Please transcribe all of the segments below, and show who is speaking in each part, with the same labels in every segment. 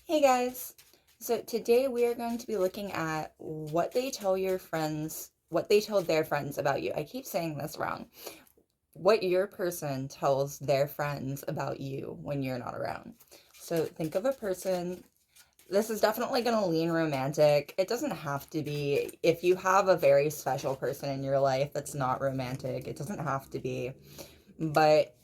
Speaker 1: Hey guys! So today we are going to be looking at what they tell their friends about you. I keep saying this wrong. What your person tells their friends about you when you're not around. So think of a person. This is definitely going to lean romantic. It doesn't have to be. If you have a very special person in your life that's not romantic, it doesn't have to be. But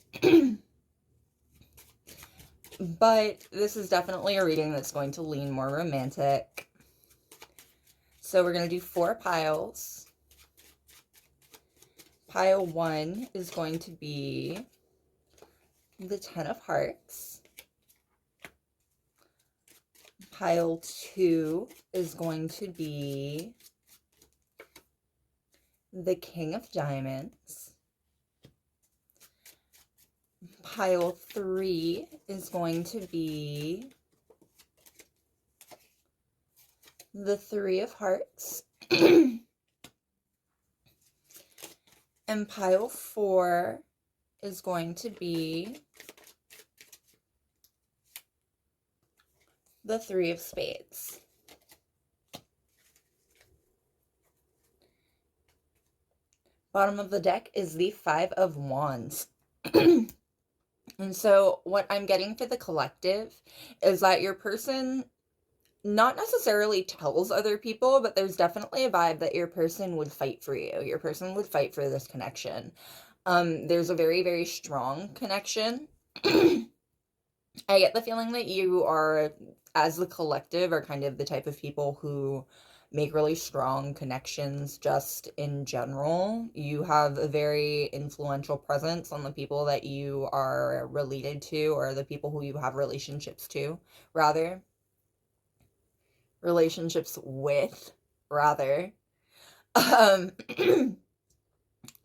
Speaker 1: But this is definitely a reading that's going to lean more romantic. So we're going to do 4 piles. Pile 1 is going to be the 10 of Hearts. Pile 2 is going to be the King of Diamonds. Pile 3 is going to be the 3 of Hearts. And pile 4 is going to be the 3 of Spades. Bottom of the deck is the 5 of Wands. And so what I'm getting for the collective is that your person not necessarily tells other people, but there's definitely a vibe that your person would fight for you. Your person would fight for this connection. There's a very, very strong connection. I get the feeling that you are, as the collective, are kind of the type of people who make really strong connections just in general. You have a very influential presence on the people that you are related to, or the people who you have relationships with, rather. And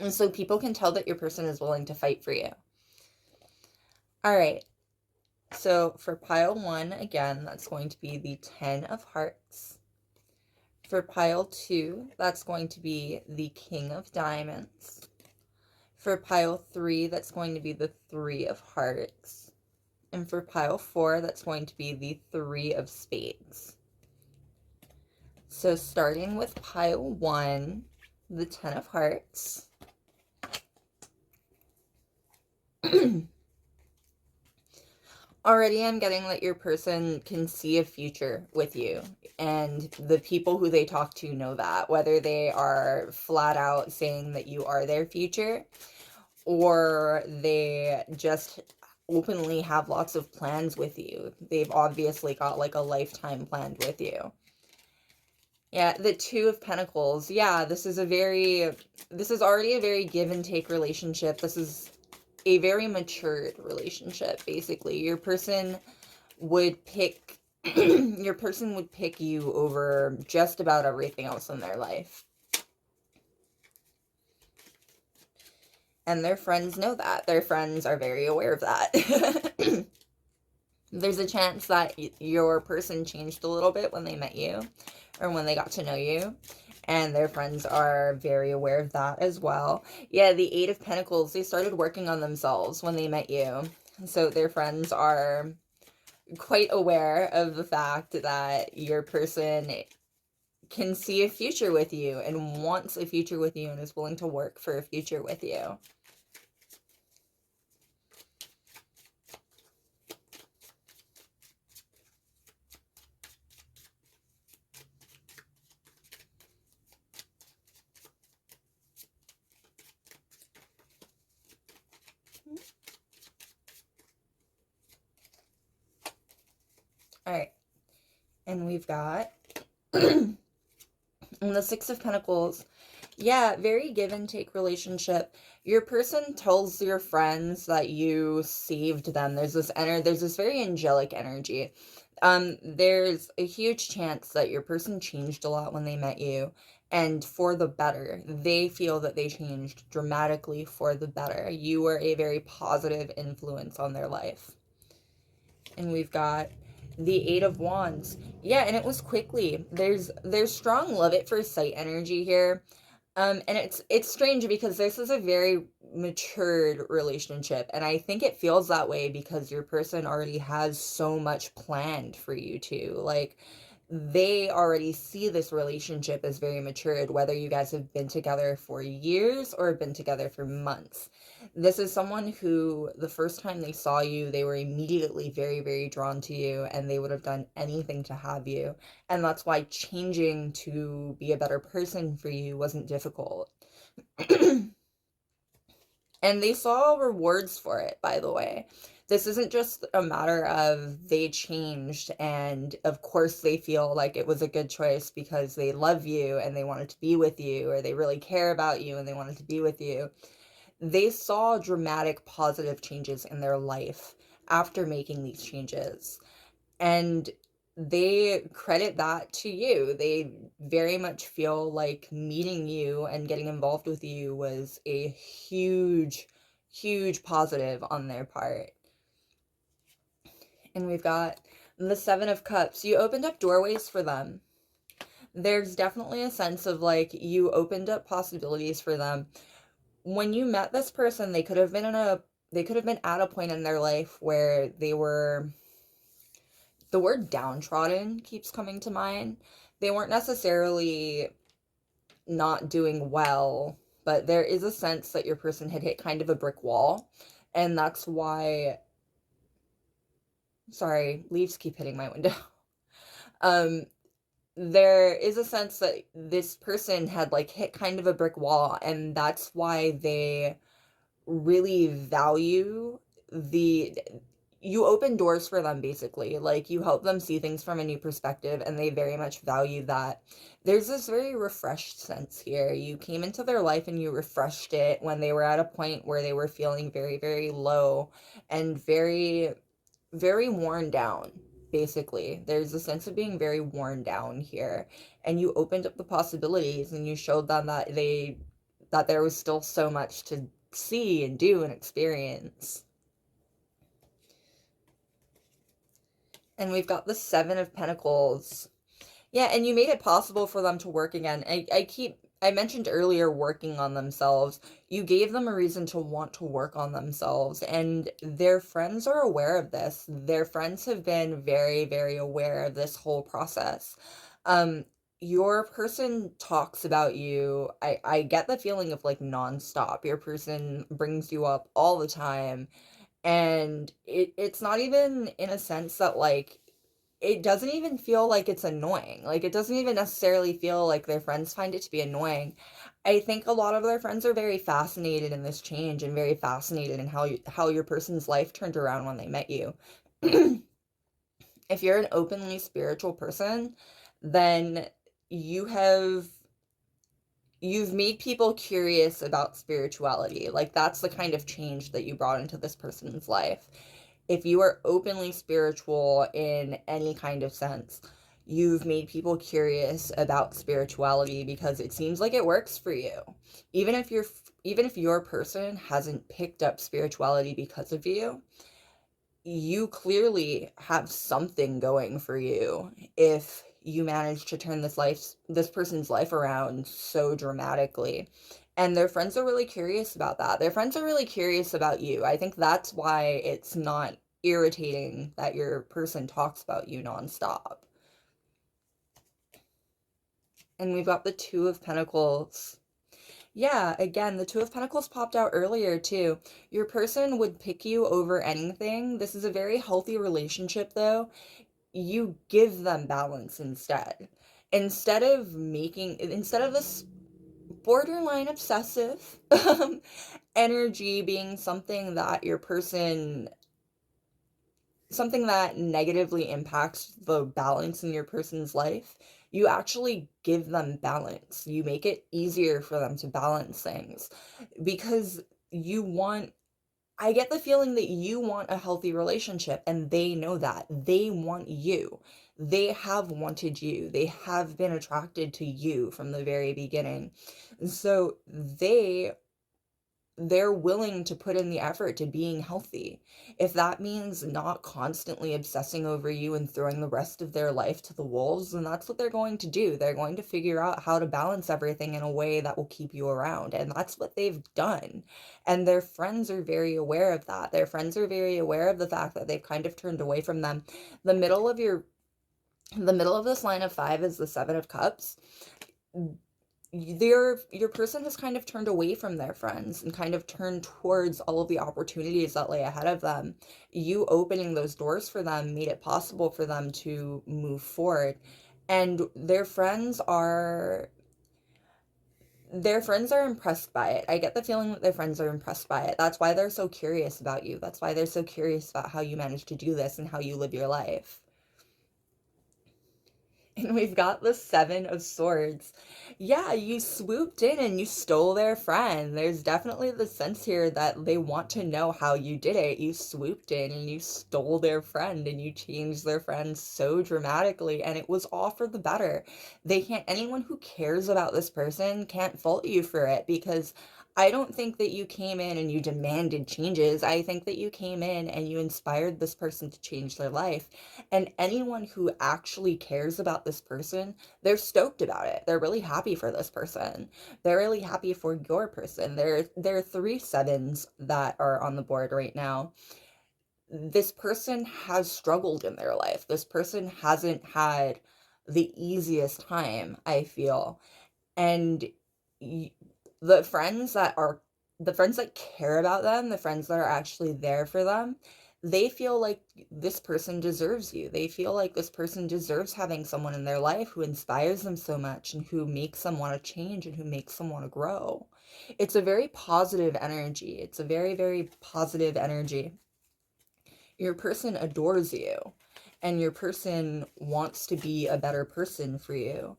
Speaker 1: so people can tell that your person is willing to fight for you. All right. So for pile 1, again, that's going to be the 10 of Hearts. For pile 2, that's going to be the King of Diamonds. For pile 3, that's going to be the 3 of Hearts. And for pile 4, that's going to be the 3 of Spades. So starting with pile 1, the 10 of Hearts. Already I'm getting that your person can see a future with you, and the people who they talk to know that, whether they are flat out saying that you are their future, or they just openly have lots of plans with you. They've obviously got like a lifetime planned with you. Yeah, the 2 of Pentacles. Yeah, this is already a very give and take relationship. This is a very matured relationship, basically. Your person would pick you over just about everything else in their life. And their friends know that. Their friends are very aware of that. There's a chance that your person changed a little bit when they met you, or when they got to know you. And their friends are very aware of that as well. Yeah, the 8 of Pentacles, they started working on themselves when they met you. So their friends are quite aware of the fact that your person can see a future with you and wants a future with you and is willing to work for a future with you. All right. And we've got the 6 of Pentacles. Yeah, very give and take relationship. Your person tells your friends that you saved them. There's this very angelic energy. There's a huge chance that your person changed a lot when they met you, and for the better. They feel that they changed dramatically for the better. You were a very positive influence on their life. And we've got the 8 of Wands. Yeah, and it was quickly. There's strong love at first sight energy here. And it's strange because this is a very matured relationship, and I think it feels that way because your person already has so much planned for you two. Like, they already see this relationship as very matured, whether you guys have been together for years or been together for months. This is someone who, the first time they saw you, they were immediately very, very drawn to you, and they would have done anything to have you. And that's why changing to be a better person for you wasn't difficult. And they saw rewards for it, by the way. This isn't just a matter of they changed and of course they feel like it was a good choice because they love you and they wanted to be with you, or they really care about you and they wanted to be with you. They saw dramatic positive changes in their life after making these changes. And they credit that to you. They very much feel like meeting you and getting involved with you was a huge, huge positive on their part. And we've got the Seven of Cups. You opened up doorways for them. There's definitely a sense of like you opened up possibilities for them. When you met this person, they could have been at a point in their life where they were, the word downtrodden keeps coming to mind. They weren't necessarily not doing well, but there is a sense that your person had hit kind of a brick wall. And that's why, sorry, leaves keep hitting my window. um there is a sense that this person had like hit kind of a brick wall, and that's why they really value the, you open doors for them basically. Like, you help them see things from a new perspective, and they very much value that. There's this very refreshed sense here. You came into their life and you refreshed it when they were at a point where they were feeling very, very low and very, very worn down. Basically, there's a sense of being very worn down here, and you opened up the possibilities and you showed them that there was still so much to see and do and experience. And we've got the Seven of Pentacles. Yeah, and you made it possible for them to work again. I mentioned earlier working on themselves. You gave them a reason to want to work on themselves, and their friends are aware of this. Their friends have been very, very aware of this whole process. Your person talks about you. I get the feeling of like nonstop. Your person brings you up all the time, and it's not even in a sense that like, it doesn't even feel like it's annoying. Like, it doesn't even necessarily feel like their friends find it to be annoying. I think a lot of their friends are very fascinated in this change and very fascinated in how your person's life turned around when they met you. If you're an openly spiritual person, then you have you've made people curious about spirituality. Like, that's the kind of change that you brought into this person's life. If you are openly spiritual in any kind of sense, you've made people curious about spirituality because it seems like it works for you. Even if your person hasn't picked up spirituality because of you, you clearly have something going for you if you manage to turn this person's life around so dramatically. And their friends are really curious about that. Their friends are really curious about you. I think that's why it's not irritating that your person talks about you nonstop. And we've got the Two of Pentacles. Yeah, again, the Two of Pentacles popped out earlier too. Your person would pick you over anything. This is a very healthy relationship though. You give them balance instead. Instead of this borderline obsessive energy being something that negatively impacts the balance in your person's life, you actually give them balance. You make it easier for them to balance things because I get the feeling that you want a healthy relationship, and they know that. They want you. They have wanted you. They have been attracted to you from the very beginning. So they they're willing to put in the effort to being healthy. If that means not constantly obsessing over you and throwing the rest of their life to the wolves, then that's what they're going to do. They're going to figure out how to balance everything in a way that will keep you around. And that's what they've done. And their friends are very aware of that. Their friends are very aware of the fact that they've kind of turned away from them. The middle of this line of 5 is the 7 of Cups. Your person has kind of turned away from their friends and kind of turned towards all of the opportunities that lay ahead of them. You opening those doors for them made it possible for them to move forward. And their friends are impressed by it. I get the feeling that their friends are impressed by it. That's why they're so curious about you. That's why they're so curious about how you manage to do this and how you live your life. And we've got the 7 of Swords. Yeah, you swooped in and you stole their friend. There's definitely the sense here that they want to know how you did it. You swooped in and you stole their friend and you changed their friend so dramatically, and it was all for the better. Anyone who cares about this person can't fault you for it, because I don't think that you came in and you demanded changes. I think that you came in and you inspired this person to change their life. And anyone who actually cares about this person, they're stoked about it. They're really happy for this person. They're really happy for your person. There are 3 sevens that are on the board right now. This person has struggled in their life. This person hasn't had the easiest time, I feel. And the friends that care about them, the friends that are actually there for them, they feel like this person deserves you. They feel like this person deserves having someone in their life who inspires them so much and who makes them want to change and who makes them want to grow. It's a very positive energy. It's a very, very positive energy. Your person adores you, and your person wants to be a better person for you.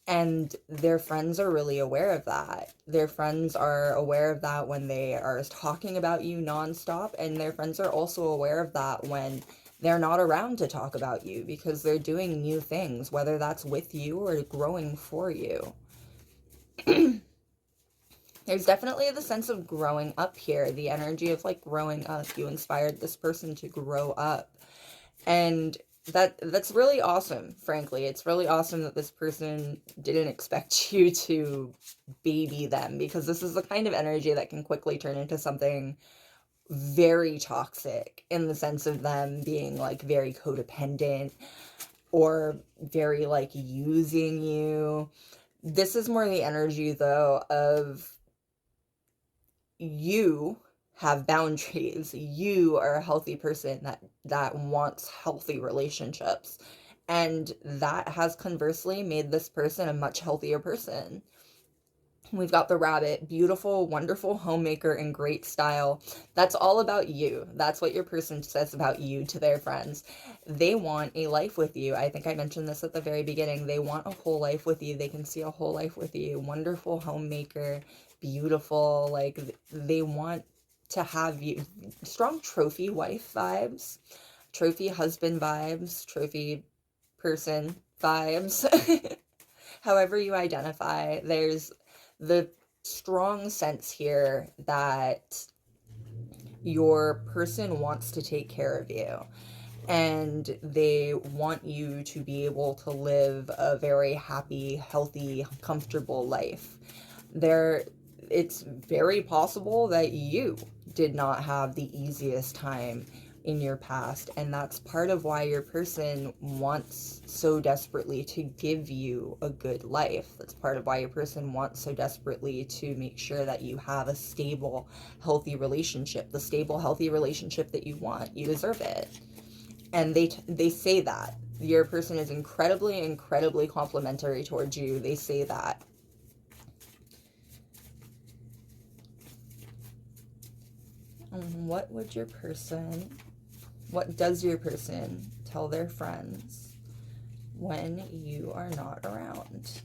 Speaker 1: And their friends are really aware of that. Their friends are aware of that when they are talking about you nonstop, and their friends are also aware of that when they're not around to talk about you, because they're doing new things, whether that's with you or growing for you. There's definitely the sense of growing up here, the energy of like growing up. You inspired this person to grow up. And that's really awesome, frankly. It's really awesome that this person didn't expect you to baby them, because this is the kind of energy that can quickly turn into something very toxic, in the sense of them being like very codependent or very like using you. This is more the energy though of you have boundaries. You are a healthy person that wants healthy relationships. And that has conversely made this person a much healthier person. We've got the Rabbit, beautiful, wonderful homemaker and great style. That's all about you. That's what your person says about you to their friends. They want a life with you. I think I mentioned this at the very beginning. They want a whole life with you. They can see a whole life with you. Wonderful homemaker, beautiful. Like, they want to have you. Strong trophy wife vibes, trophy husband vibes, trophy person vibes. However you identify, there's the strong sense here that your person wants to take care of you, and they want you to be able to live a very happy, healthy, comfortable life. It's very possible that you did not have the easiest time in your past, and that's part of why your person wants so desperately to give you a good life. That's part of why your person wants so desperately to make sure that you have a stable, healthy relationship, the stable, healthy relationship that you want. You deserve it. And they say that. Your person is incredibly, incredibly complimentary towards you. They say that. What does your person tell their friends when you are not around?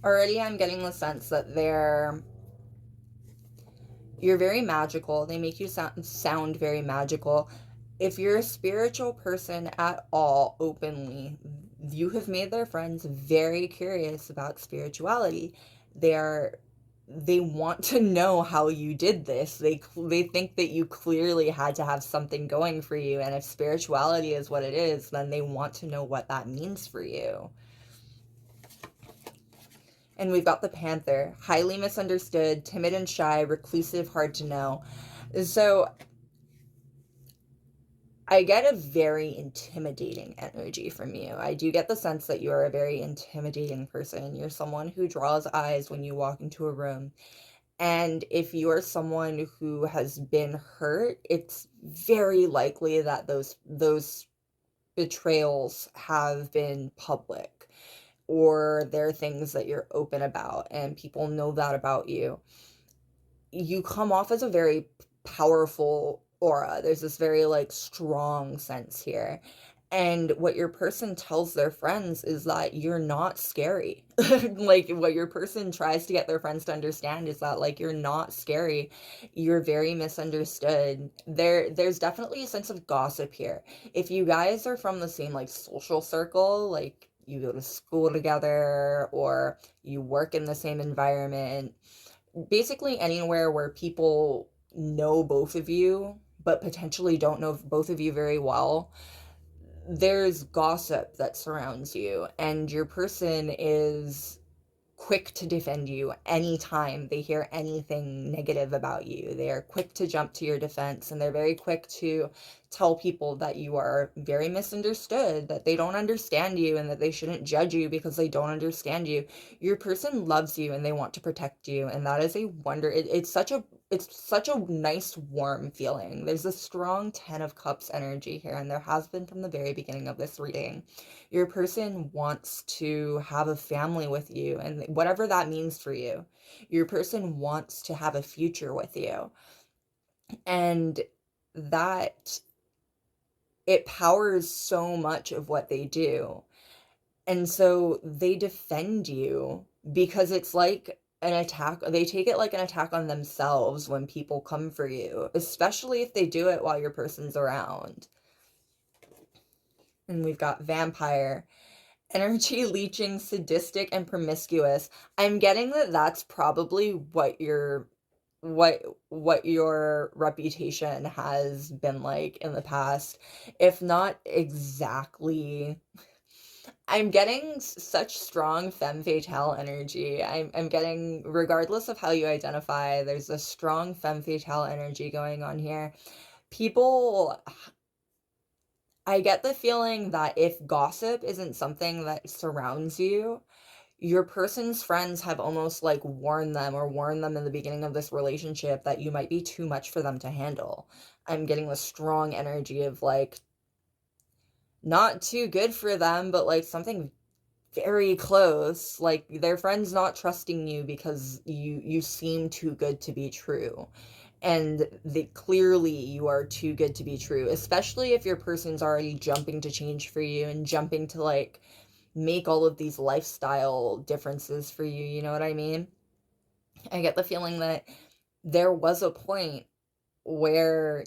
Speaker 1: Already I'm getting the sense that you're very magical. They make you sound very magical. If you're a spiritual person at all, openly, you have made their friends very curious about spirituality. They want to know how you did this. They think that you clearly had to have something going for you, and if spirituality is what it is, then they want to know what that means for you. And we've got the Panther, highly misunderstood, timid and shy, reclusive, hard to know. So I get a very intimidating energy from you. I do get the sense that you are a very intimidating person. You're someone who draws eyes when you walk into a room. And if you're someone who has been hurt, it's very likely that those betrayals have been public, or they're things that you're open about and people know that about you. You come off as a very powerful aura. There's this very like strong sense here. And what your person tells their friends is that you're not scary. Like what your person tries to get their friends to understand is that like you're not scary. You're very misunderstood. There's definitely a sense of gossip here. If you guys are from the same like social circle, like you go to school together or you work in the same environment, basically anywhere where people know both of you but potentially don't know both of you very well, there's gossip that surrounds you, and your person is quick to defend you anytime they hear anything negative about you. They are quick to jump to your defense, and they're very quick to tell people that you are very misunderstood, that they don't understand you, and that they shouldn't judge you because they don't understand you. Your person loves you and they want to protect you, and that is a wonder. It's such a nice warm feeling. There's a strong 10 of Cups energy here, and there has been from the very beginning of this reading. Your person wants to have a family with you, and whatever that means for you. Your person wants to have a future with you. And that it powers so much of what they do. And so they defend you because it's like an attack. They take it like an attack on themselves when people come for you, especially if they do it while your person's around. And we've got Vampire. Energy leeching, sadistic, and promiscuous. I'm getting that that's probably what your reputation has been like in the past, if not exactly. I'm getting such strong femme fatale energy. I'm getting, regardless of how you identify, there's a strong femme fatale energy going on here. People, I get the feeling that if gossip isn't something that surrounds you, your person's friends have almost like warned them in the beginning of this relationship that you might be too much for them to handle. I'm getting the strong energy of like not too good for them, but like something very close. Like their friends not trusting you because you seem too good to be true. And they clearly you are too good to be true, especially if your person's already jumping to change for you and jumping to like make all of these lifestyle differences for you, you know what I mean? I get the feeling that there was a point where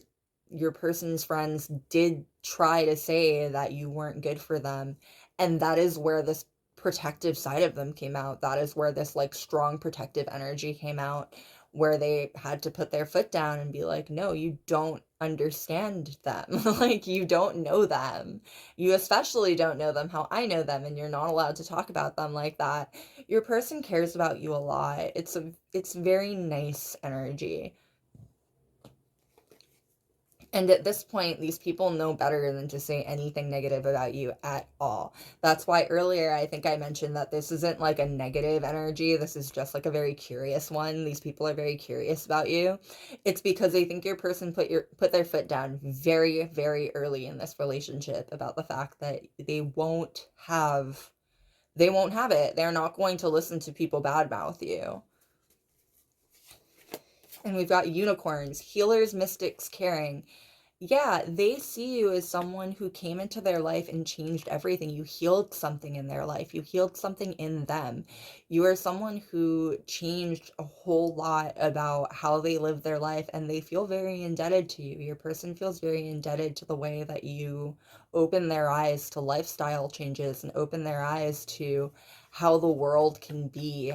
Speaker 1: your person's friends did try to say that you weren't good for them, and that is where this protective side of them came out. That is where this like strong protective energy came out, where they had to put their foot down and be like, no, you don't understand them. Like you don't know them. You especially don't know them how I know them, and you're not allowed to talk about them like that. Your person cares about you a lot. It's very nice energy. And at this point, these people know better than to say anything negative about you at all. That's why earlier I think I mentioned that this isn't like a negative energy. This is just like a very curious one. These people are very curious about you. It's because they think your person put their foot down very, very early in this relationship about the fact that they won't have it. They're not going to listen to people badmouth you. And we've got unicorns, healers, mystics, caring. yeah, they see you as someone who came into their life and changed everything. You healed something in their life. You healed something in them. You are someone who changed a whole lot about how they live their life, and they feel very indebted to you. Your person feels very indebted to the way that you open their eyes to lifestyle changes and open their eyes to how the world can be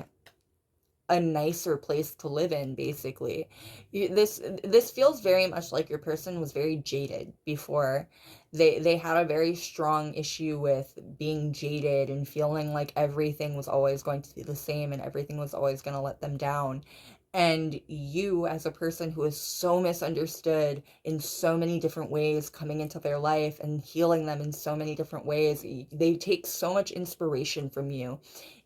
Speaker 1: a nicer place to live in, basically. This feels very much like your person was very jaded before. They had a very strong issue with being jaded and feeling like everything was always going to be the same and everything was always going to let them down. And you, as a person who is so misunderstood in so many different ways, coming into their life and healing them in so many different ways, they take so much inspiration from you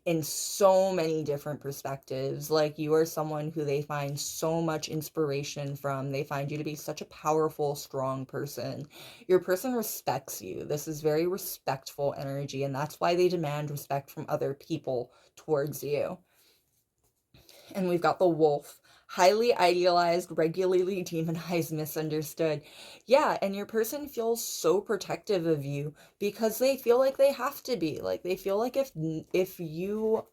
Speaker 1: in so many different perspectives. Like, you are someone who they find so much inspiration from. They find you to be such a powerful, strong person. Your person respects you. This is very respectful energy, and that's why they demand respect from other people towards you. And we've got the wolf. Highly idealized, regularly demonized, misunderstood. Yeah, and your person feels so protective of you because they feel like they have to be. Like, they feel like if you,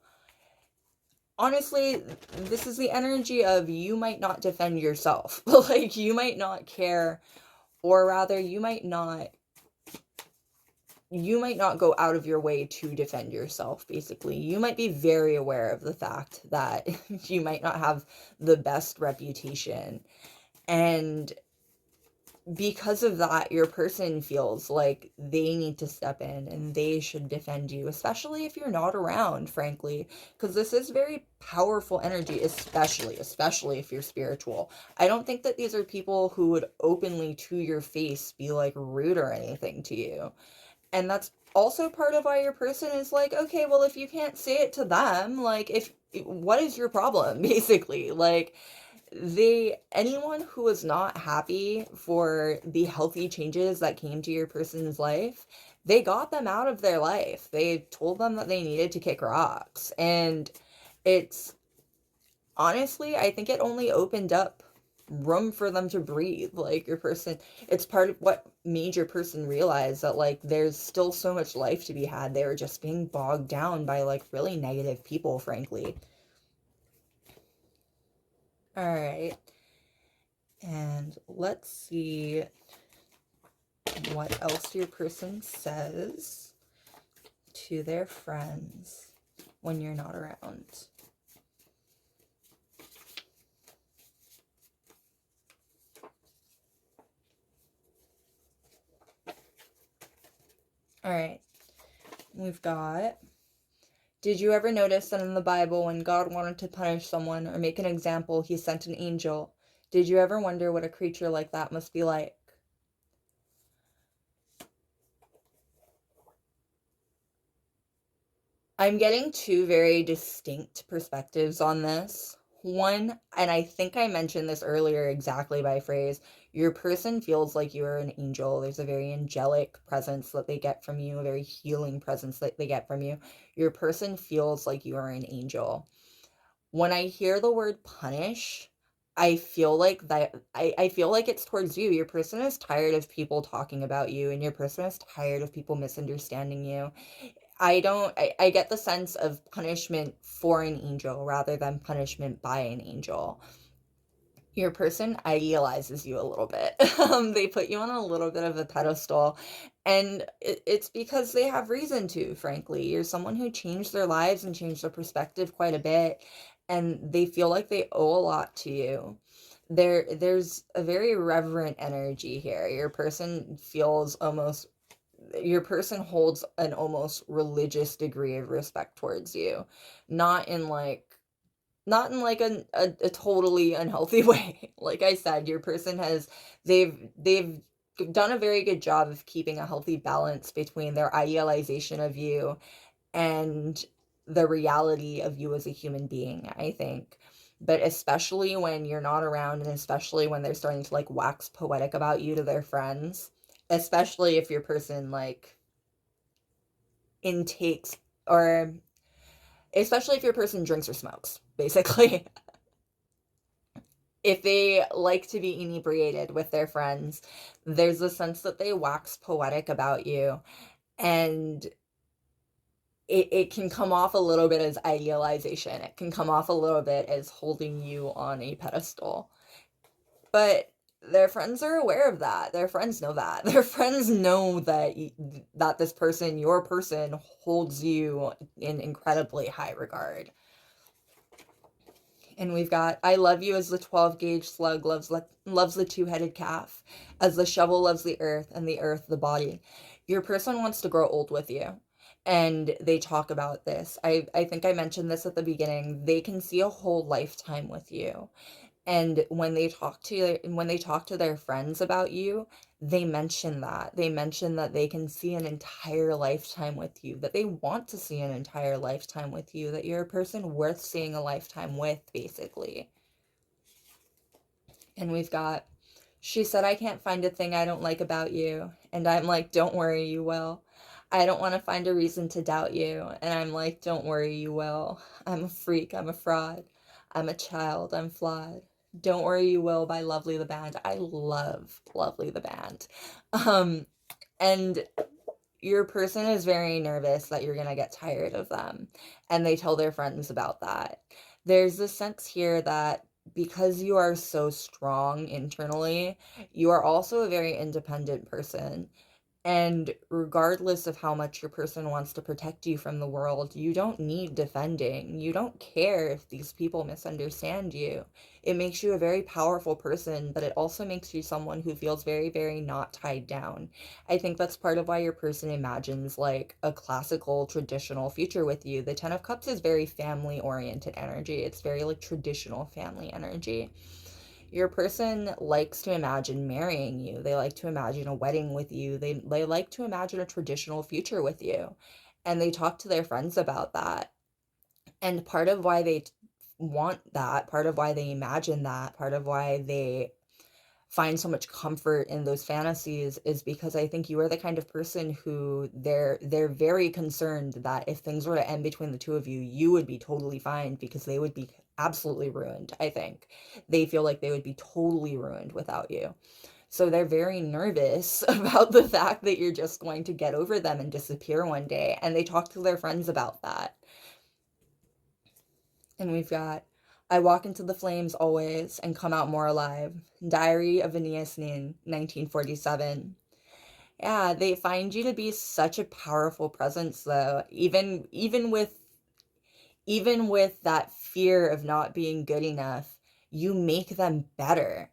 Speaker 1: honestly, this is the energy of you might not defend yourself. Like, you might not care, or rather you might not go out of your way to defend yourself. Basically, you might be very aware of the fact that you might not have the best reputation, and because of that, your person feels like they need to step in and they should defend you, especially if you're not around, frankly, because this is very powerful energy, especially if you're spiritual. I don't think that these are people who would openly to your face be like rude or anything to you. And that's also part of why your person is like, okay, well, if you can't say it to them, like, if what is your problem? Basically, like, anyone who was not happy for the healthy changes that came to your person's life, they got them out of their life. They told them that they needed to kick rocks. And it's honestly, I think it only opened up room for them to breathe. Like, your person, it's part of what made your person realize that, like, there's still so much life to be had. They were just being bogged down by, like, really negative people, frankly. All right. And let's see what else your person says to their friends when you're not around. All right. We've got, did you ever notice that in the Bible, when God wanted to punish someone or make an example, he sent an angel? Did you ever wonder what a creature like that must be like? I'm getting two very distinct perspectives on this. One, and I think I mentioned this earlier exactly by phrase, your person feels like you are an angel. There's a very angelic presence that they get from you, a very healing presence that they get from you. Your person feels like you are an angel. When I hear the word punish, I feel like it's towards you. Your person is tired of people talking about you, and your person is tired of people misunderstanding you. I get the sense of punishment for an angel rather than punishment by an angel. Your person idealizes you a little bit. They put you on a little bit of a pedestal, and it's because they have reason to, frankly. You're someone who changed their lives and changed their perspective quite a bit, and they feel like they owe a lot to you. There's a very reverent energy here. Your person holds an almost religious degree of respect towards you, not in like a totally unhealthy way. Like I said, your person they've done a very good job of keeping a healthy balance between their idealization of you and the reality of you as a human being, I think. But especially when you're not around, and especially when they're starting to like wax poetic about you to their friends, especially if your person like intakes, or especially if your person drinks or smokes, basically. if they like to be inebriated with their friends, there's a sense that they wax poetic about you, and it can come off a little bit as idealization. It can come off a little bit as holding you on a pedestal. But their friends are aware of that. Their friends know that. Their friends know that this person, your person, holds you in incredibly high regard. And we've got, I love you as the 12-gauge slug loves the two-headed calf, as the shovel loves the earth, and the earth the body. Your person wants to grow old with you. And they talk about this. I think I mentioned this at the beginning. They can see a whole lifetime with you. And when they talk to their friends about you, they mention that. They mention that they can see an entire lifetime with you, that they want to see an entire lifetime with you, that you're a person worth seeing a lifetime with, basically. And we've got, she said, I can't find a thing I don't like about you. And I'm like, don't worry, you will. I don't want to find a reason to doubt you. And I'm like, don't worry, you will. I'm a freak. I'm a fraud. I'm a child. I'm flawed. Don't Worry You Will by Lovely the Band. I love Lovely the Band. And your person is very nervous that you're going to get tired of them. And they tell their friends about that. There's this sense here that because you are so strong internally, you are also a very independent person. And regardless of how much your person wants to protect you from the world, you don't need defending. You don't care if these people misunderstand you. It makes you a very powerful person, but it also makes you someone who feels very, very not tied down. I think that's part of why your person imagines like a classical, traditional future with you. The Ten of Cups is very family-oriented energy. It's very like traditional family energy. Your person likes to imagine marrying you. They like to imagine a wedding with you. They like to imagine a traditional future with you. And they talk to their friends about that. And part of why they want that, part of why they imagine that, part of why they find so much comfort in those fantasies is because I think you are the kind of person who they're very concerned that if things were to end between the two of you, you would be totally fine because they would be absolutely ruined, I think. They feel like they would be totally ruined without you. So they're very nervous about the fact that you're just going to get over them and disappear one day, and they talk to their friends about that. And we've got, I walk into the flames always and come out more alive. Diary of Aeneas Nin, 1947. Yeah, they find you to be such a powerful presence though. Even with that fear of not being good enough, you make them better.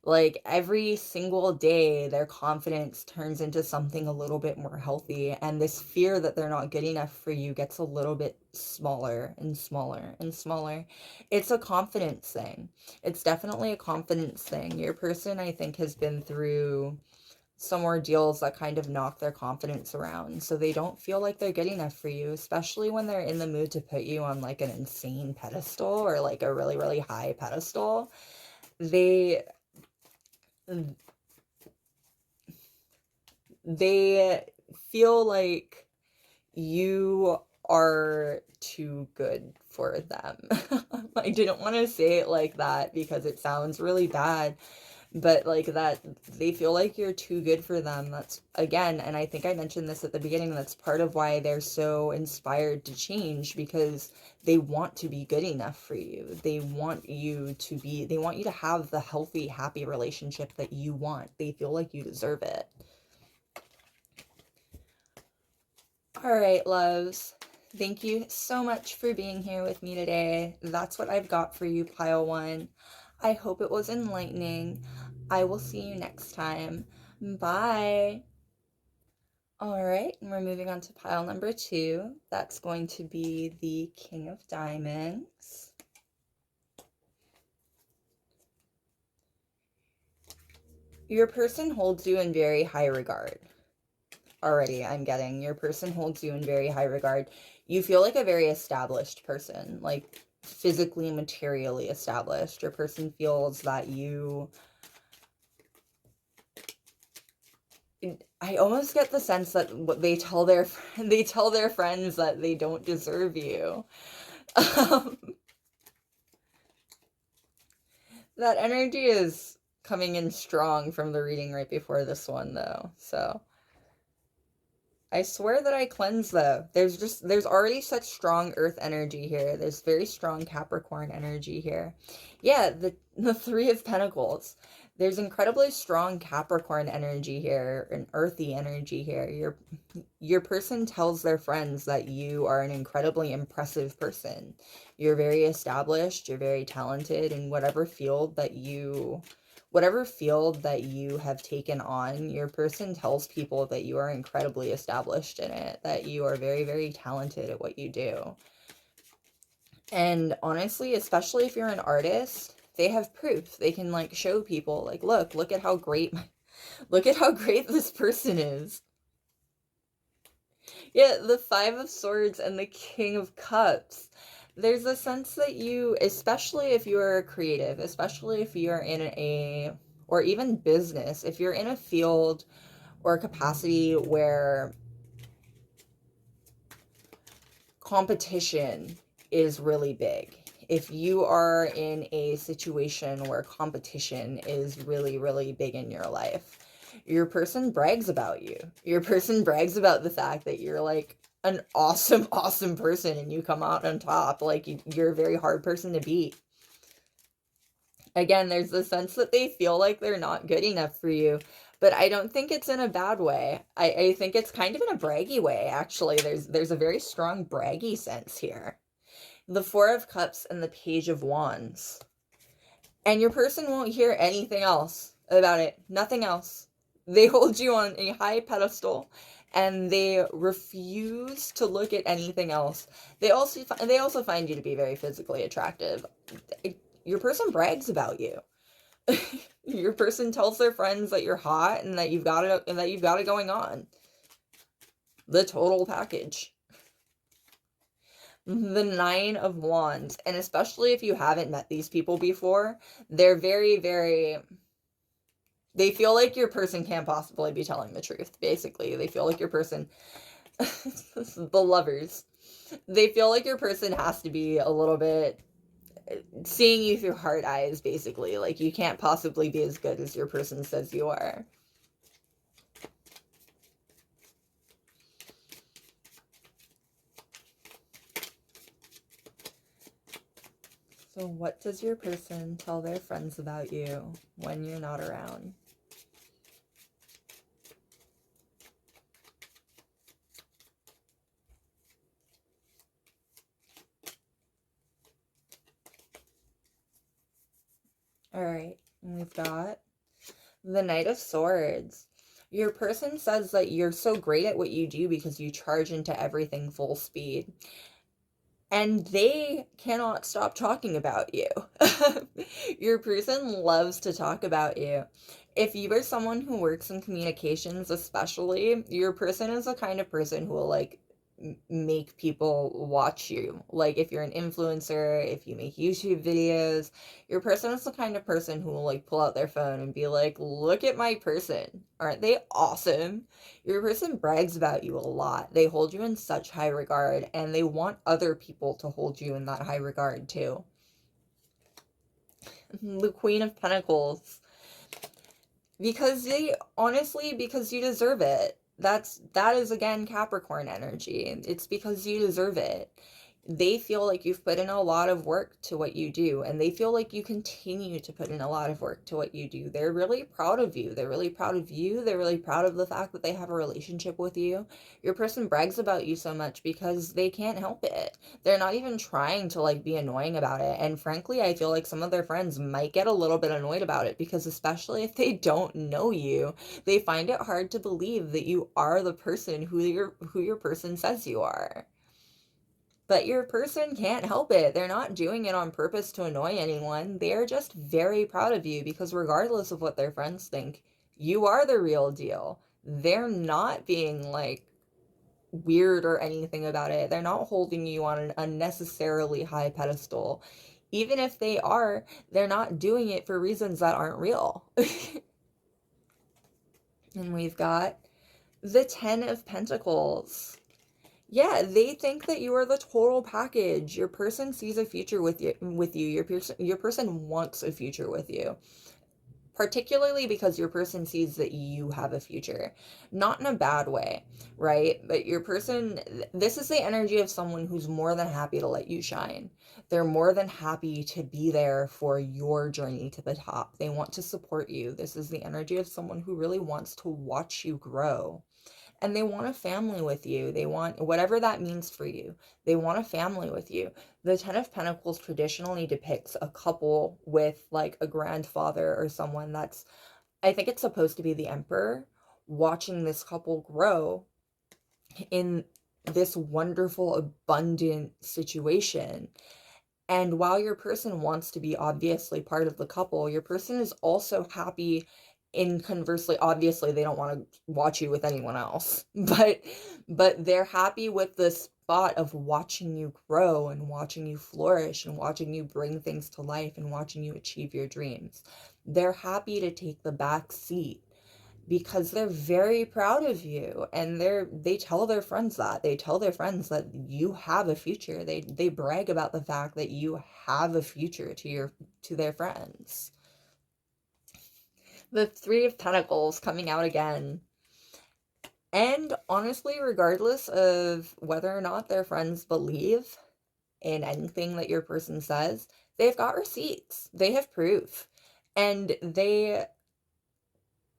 Speaker 1: Like every single day, their confidence turns into something a little bit more healthy, and this fear that they're not good enough for you gets a little bit smaller and smaller and smaller. It's a confidence thing. It's definitely a confidence thing. Your person, I think, has been through some ordeals that kind of knock their confidence around, so they don't feel like they're good enough for you, especially when they're in the mood to put you on like an insane pedestal or like a really, really high pedestal. They they feel like you are too good for them. I didn't want to say it like that because it sounds really bad, but like that they feel like you're too good for them. That's again, and I think I mentioned this at the beginning, that's part of why they're so inspired to change, because they want to be good enough for you. They want you to have the healthy, happy relationship that you want. They feel like you deserve it. All right, loves. Thank you so much for being here with me today. That's what I've got for you, pile one. I hope it was enlightening. I will see you next time. Bye. All right, and we're moving on to pile number 2. That's going to be the King of Diamonds. Your person holds you in very high regard. Already, I'm getting your person holds you in very high regard. You feel like a very established person, like physically, materially established. Your person feels that I almost get the sense that what they tell their friends that they don't deserve you. That energy is coming in strong from the reading right before this one, though. So I swear that I cleanse, though. There's already such strong earth energy here. There's very strong Capricorn energy here. Yeah, the Three of Pentacles. There's incredibly strong Capricorn energy here, and earthy energy here. Your person tells their friends that you are an incredibly impressive person. You're very established, you're very talented in whatever field that you have taken on. Your person tells people that you are incredibly established in it, that you are very, very talented at what you do. And honestly, especially if you're an artist, they have proof. They can like show people like, look at how great this person is. Yeah, the Five of Swords and the King of Cups. There's a sense that you, especially if you are a creative, especially if you're in or even business, if you're in a field or a capacity where competition is really big, if you are in a situation where competition is really, really big in your life, your person brags about you. Your person brags about the fact that you're like an awesome, awesome person and you come out on top. Like you're a very hard person to beat. Again, there's the sense that they feel like they're not good enough for you, but I don't think it's in a bad way. I think it's kind of in a braggy way, actually. There's a very strong braggy sense here. The Four of Cups and the Page of Wands. And your person won't hear anything else about it. Nothing else. They hold you on a high pedestal and they refuse to look at anything else. They also find you to be very physically attractive. Your person brags about you. Your person tells their friends that you're hot and that you've got it going on. The total package. The Nine of Wands, and especially if you haven't met these people before, they're very, very, they feel like your person can't possibly be telling the truth, basically. They feel like your person, the Lovers, they feel like your person has to be a little bit seeing you through heart eyes, basically. Like, you can't possibly be as good as your person says you are. So what does your person tell their friends about you when you're not around? All right, and we've got the Knight of Swords. Your person says that you're so great at what you do because you charge into everything full speed. And they cannot stop talking about you. Your person loves to talk about you. If you are someone who works in communications, especially, your person is the kind of person who will like make people watch you. Like if you're an influencer, if you make YouTube videos, your person is the kind of person who will like pull out their phone and be like, look at my person. Aren't they awesome? Your person brags about you a lot. They hold you in such high regard and they want other people to hold you in that high regard too. The Queen of Pentacles. Because you deserve it. That is again Capricorn energy. It's because you deserve it. They feel like you've put in a lot of work to what you do, and they feel like you continue to put in a lot of work to what you do. They're really proud of you. They're really proud of you. They're really proud of the fact that they have a relationship with you. Your person brags about you so much because they can't help it. They're not even trying to like be annoying about it. And frankly, I feel like some of their friends might get a little bit annoyed about it because especially if they don't know you, they find it hard to believe that you are the person who your person says you are. But your person can't help it. They're not doing it on purpose to annoy anyone. They're just very proud of you because regardless of what their friends think, you are the real deal. They're not being like weird or anything about it. They're not holding you on an unnecessarily high pedestal. Even if they are, they're not doing it for reasons that aren't real. And we've got the Ten of Pentacles. Yeah, they think that you are the total package. Your person sees a future with you. Your person wants a future with you. Particularly because your person sees that you have a future. Not in a bad way, right? But your person, this is the energy of someone who's more than happy to let you shine. They're more than happy to be there for your journey to the top. They want to support you. This is the energy of someone who really wants to watch you grow, and they want a family with you. They want whatever that means for you. They want a family with you. The Ten of Pentacles traditionally depicts a couple with like a grandfather or someone that's, I think it's supposed to be the emperor, watching this couple grow in this wonderful, abundant situation. And while your person wants to be obviously part of the couple, your person is also happy in conversely, obviously they don't want to watch you with anyone else, but they're happy with the spot of watching you grow and watching you flourish and watching you bring things to life and watching you achieve your dreams. They're happy to take the back seat because they're very proud of you, and they tell their friends that. They tell their friends that you have a future. They brag about the fact that you have a future to their friends. The Three of Pentacles coming out again. And honestly, regardless of whether or not their friends believe in anything that your person says, they've got receipts. They have proof. And they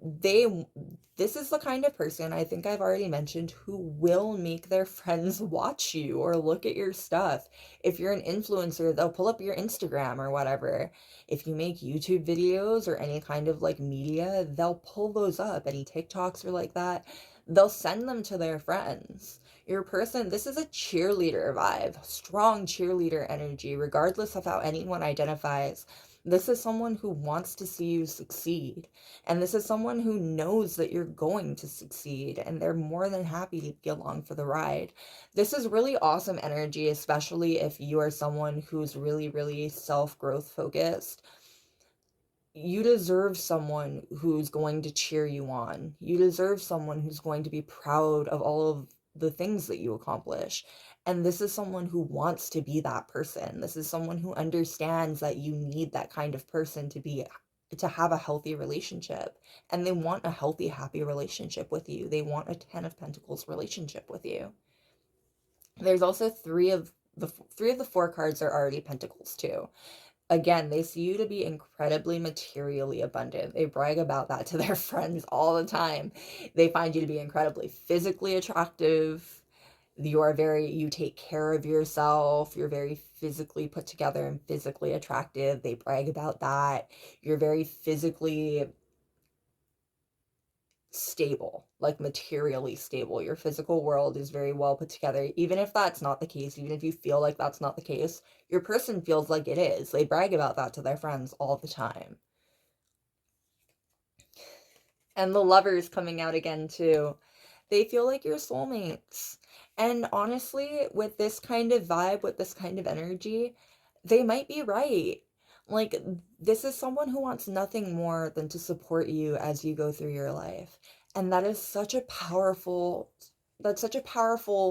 Speaker 1: this is the kind of person, I think I've already mentioned, who will make their friends watch you or look at your stuff. If you're an influencer, they'll pull up your Instagram or whatever. If you make YouTube videos or any kind of like media, they'll pull those up. Any TikToks or like that, they'll send them to their friends. Your person, this is a cheerleader vibe, strong cheerleader energy, regardless of how anyone identifies. This is someone who wants to see you succeed. And this is someone who knows that you're going to succeed, and they're more than happy to be along for the ride. This is really awesome energy, especially if you are someone who's really, really self-growth focused. You deserve someone who's going to cheer you on. You deserve someone who's going to be proud of all of the things that you accomplish. And this is someone who wants to be that person. This is someone who understands that you need that kind of person to have a healthy relationship. And they want a healthy, happy relationship with you. They want a Ten of Pentacles relationship with you. There's also three of the four cards are already Pentacles too. Again, they see you to be incredibly materially abundant. They brag about that to their friends all the time. They find you to be incredibly physically attractive. You take care of yourself. You're very physically put together and physically attractive. They brag about that. You're very physically stable, like materially stable. Your physical world is very well put together. Even if that's not the case, even if you feel like that's not the case, your person feels like it is. They brag about that to their friends all the time. And the Lovers coming out again too. They feel like you're soulmates. And honestly, with this kind of vibe, with this kind of energy, they might be right. Like, this is someone who wants nothing more than to support you as you go through your life. And that's such a powerful,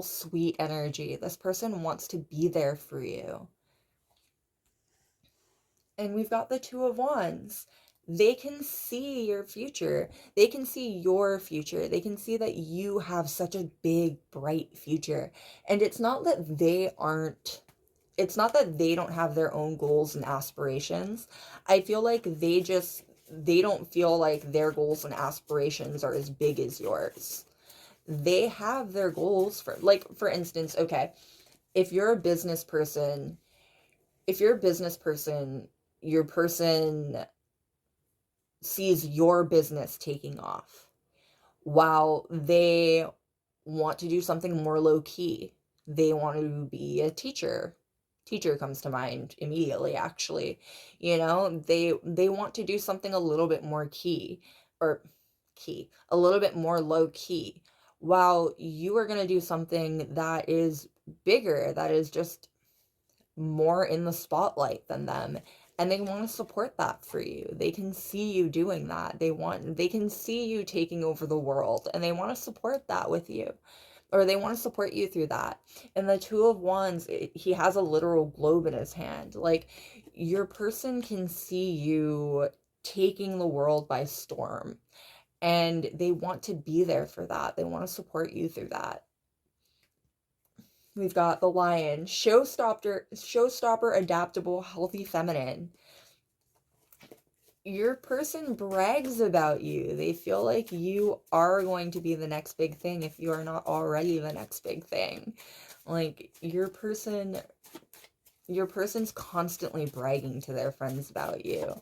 Speaker 1: sweet energy. This person wants to be there for you. And we've got the Two of Wands. They can see your future. They can see your future. They can see that you have such a big, bright future. And it's not that they don't have their own goals and aspirations. I feel like they don't feel like their goals and aspirations are as big as yours. They have their goals for instance, okay, if you're a business person, if you're a business person, your person sees your business taking off while they want to do something more low key. They want to be a teacher. Teacher comes to mind immediately, actually. They want to do something a little bit more a little bit more low key, while you are going to do something that is bigger, that is just more in the spotlight than them, and they want to support that for you. They can see you doing that. They can see you taking over the world, and they want to support that with you. or they want to support you through that. And the Two of Wands, he has a literal globe in his hand. Like, your person can see you taking the world by storm, and they want to be there for that. They want to support you through that. We've got the Lion, showstopper, adaptable, healthy feminine. Your person brags about you. They feel like you are going to be the next big thing if you are not already the next big thing. Like, your person's constantly bragging to their friends about you.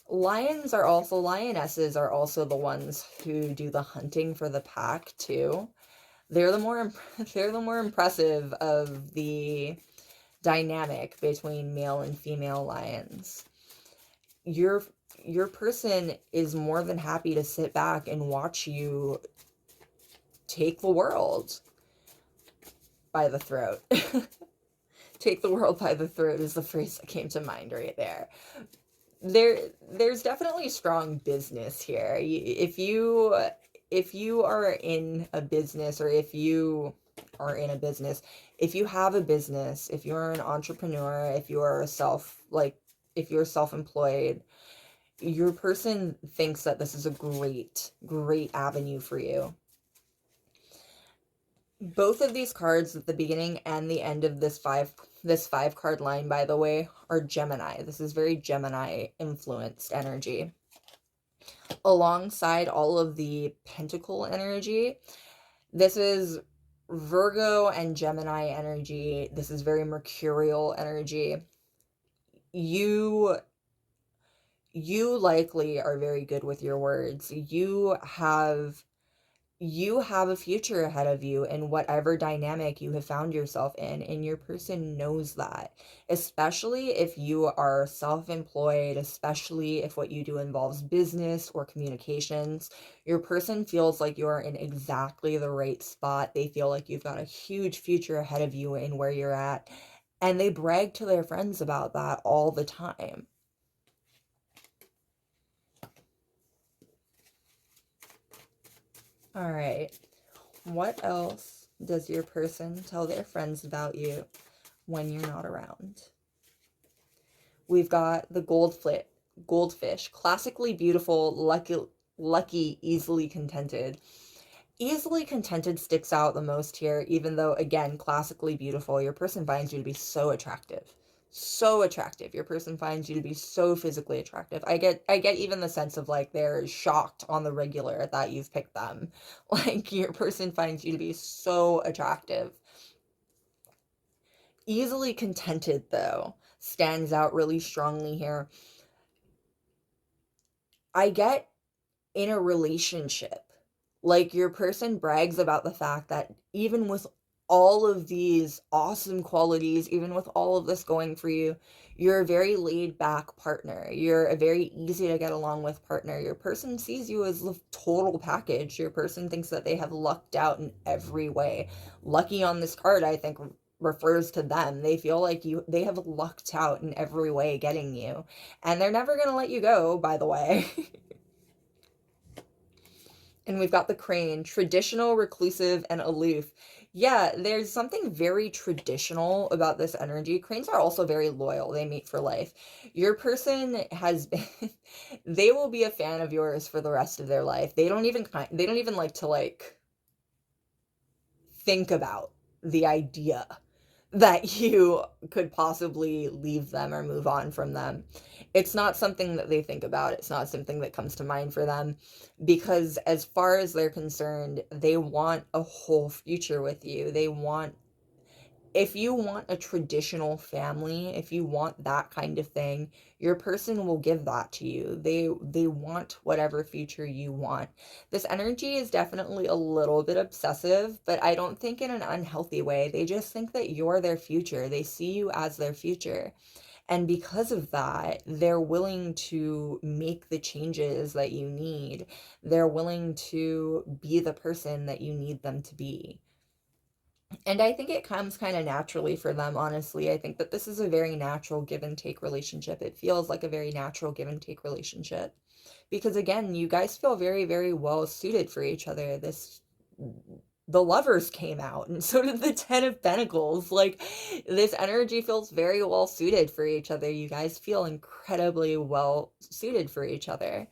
Speaker 1: Lionesses are also the ones who do the hunting for the pack too. They're the more impressive of the dynamic between male and female lions. Your person is more than happy to sit back and watch you take the world by the throat. Take the world by the throat is the phrase that came to mind right there. There's definitely strong business here. If you are in a business, or if you are in a business, if you have a business, if you're an entrepreneur, if you're self-employed, your person thinks that this is a great avenue for you. Both of these cards at the beginning and the end of this five card line, by the way, are Gemini. This is very Gemini influenced energy. Alongside all of the Pentacle energy, this is Virgo and Gemini energy. This is very Mercurial energy. You likely are very good with your words. You have a future ahead of you in whatever dynamic you have found yourself in, and your person knows that. Especially if you are self-employed, especially if what you do involves business or communications, your person feels like you are in exactly the right spot. They feel like you've got a huge future ahead of you in where you're at, and they brag to their friends about that all the time. All right. What else does your person tell their friends about you when you're not around? We've got the goldfish, classically beautiful, lucky, easily contented. Easily contented sticks out the most here, even though, again, classically beautiful. Your person finds you to be so attractive. So attractive. Your person finds you to be so physically attractive. I get even the sense of like they're shocked on the regular that you've picked them. Like, your person finds you to be so attractive. Easily contented, though, stands out really strongly here. I get in a relationship, like, your person brags about the fact that even with all of these awesome qualities, even with all of this going for you, you're a very laid back partner. You're a very easy to get along with partner. Your person sees you as the total package. Your person thinks that they have lucked out in every way. Lucky on this card, I think, refers to them. They feel like they have lucked out in every way getting you, and they're never going to let you go, by the way. And we've got the crane, traditional, reclusive, and aloof. Yeah, there's something very traditional about this energy. Cranes are also very loyal. They mate for life. Your person has been, they will be a fan of yours for the rest of their life. They don't even like to like think about the idea that you could possibly leave them or move on from them. It's not something that they think about. It's not something that comes to mind for them, because as far as they're concerned, they want a whole future with you. If you want a traditional family, if you want that kind of thing, your person will give that to you. They want whatever future you want. This energy is definitely a little bit obsessive, but I don't think in an unhealthy way. They just think that you're their future. They see you as their future. And because of that, they're willing to make the changes that you need. They're willing to be the person that you need them to be. And I think it comes kind of naturally for them, honestly. I think that this is a very natural give and take relationship. It feels like a very natural give and take relationship. Because again, you guys feel very, very well suited for each other. the Lovers came out, and so did the Ten of Pentacles. Like, this energy feels very well suited for each other. You guys feel incredibly well suited for each other.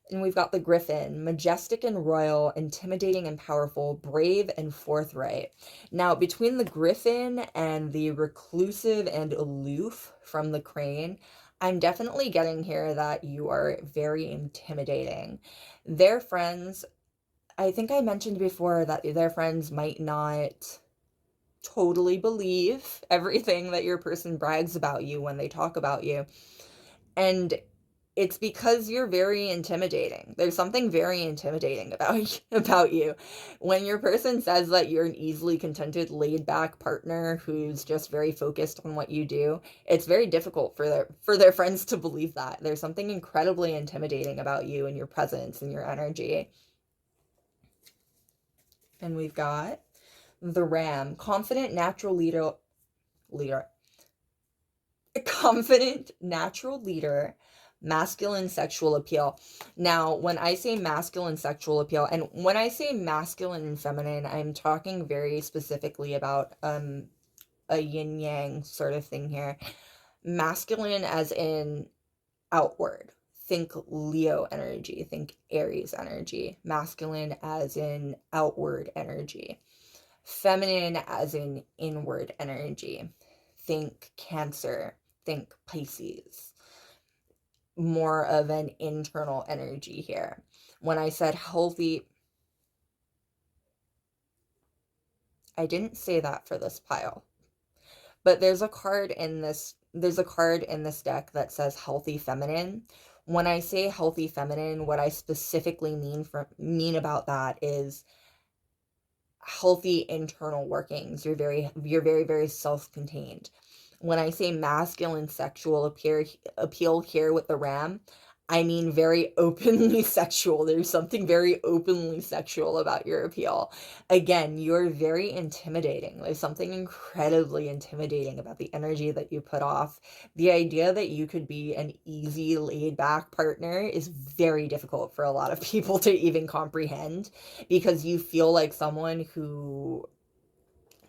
Speaker 1: And we've got the Griffin, majestic and royal, intimidating and powerful, brave and forthright. Now, between the Griffin and the reclusive and aloof from the Crane, I'm definitely getting here that you are very intimidating. Their friends, I think I mentioned before that their friends might not totally believe everything that your person brags about you when they talk about you. And it's because you're very intimidating. There's something very intimidating about you. When your person says that you're an easily contented, laid-back partner who's just very focused on what you do, it's very difficult for their friends to believe that. There's something incredibly intimidating about you and your presence and your energy. And we've got the Ram, confident, natural leader. Confident, natural leader, masculine sexual appeal. Now, when I say masculine sexual appeal, and when I say masculine and feminine, I'm talking very specifically about a yin yang sort of thing here. Masculine as in outward. Think Leo energy, think Aries energy. Masculine as in outward energy. Feminine as in inward energy. Think Cancer, think Pisces. More of an internal energy here. When I said healthy, I didn't say that for this pile. But there's a card in this deck that says healthy feminine. When I say healthy feminine, what I specifically mean about that is healthy internal workings. You're very, very self-contained. When I say masculine sexual appeal here with the Ram, I mean very openly sexual. There's something very openly sexual about your appeal. Again, you're very intimidating. There's something incredibly intimidating about the energy that you put off. The idea that you could be an easy, laid-back partner is very difficult for a lot of people to even comprehend, because you feel like someone who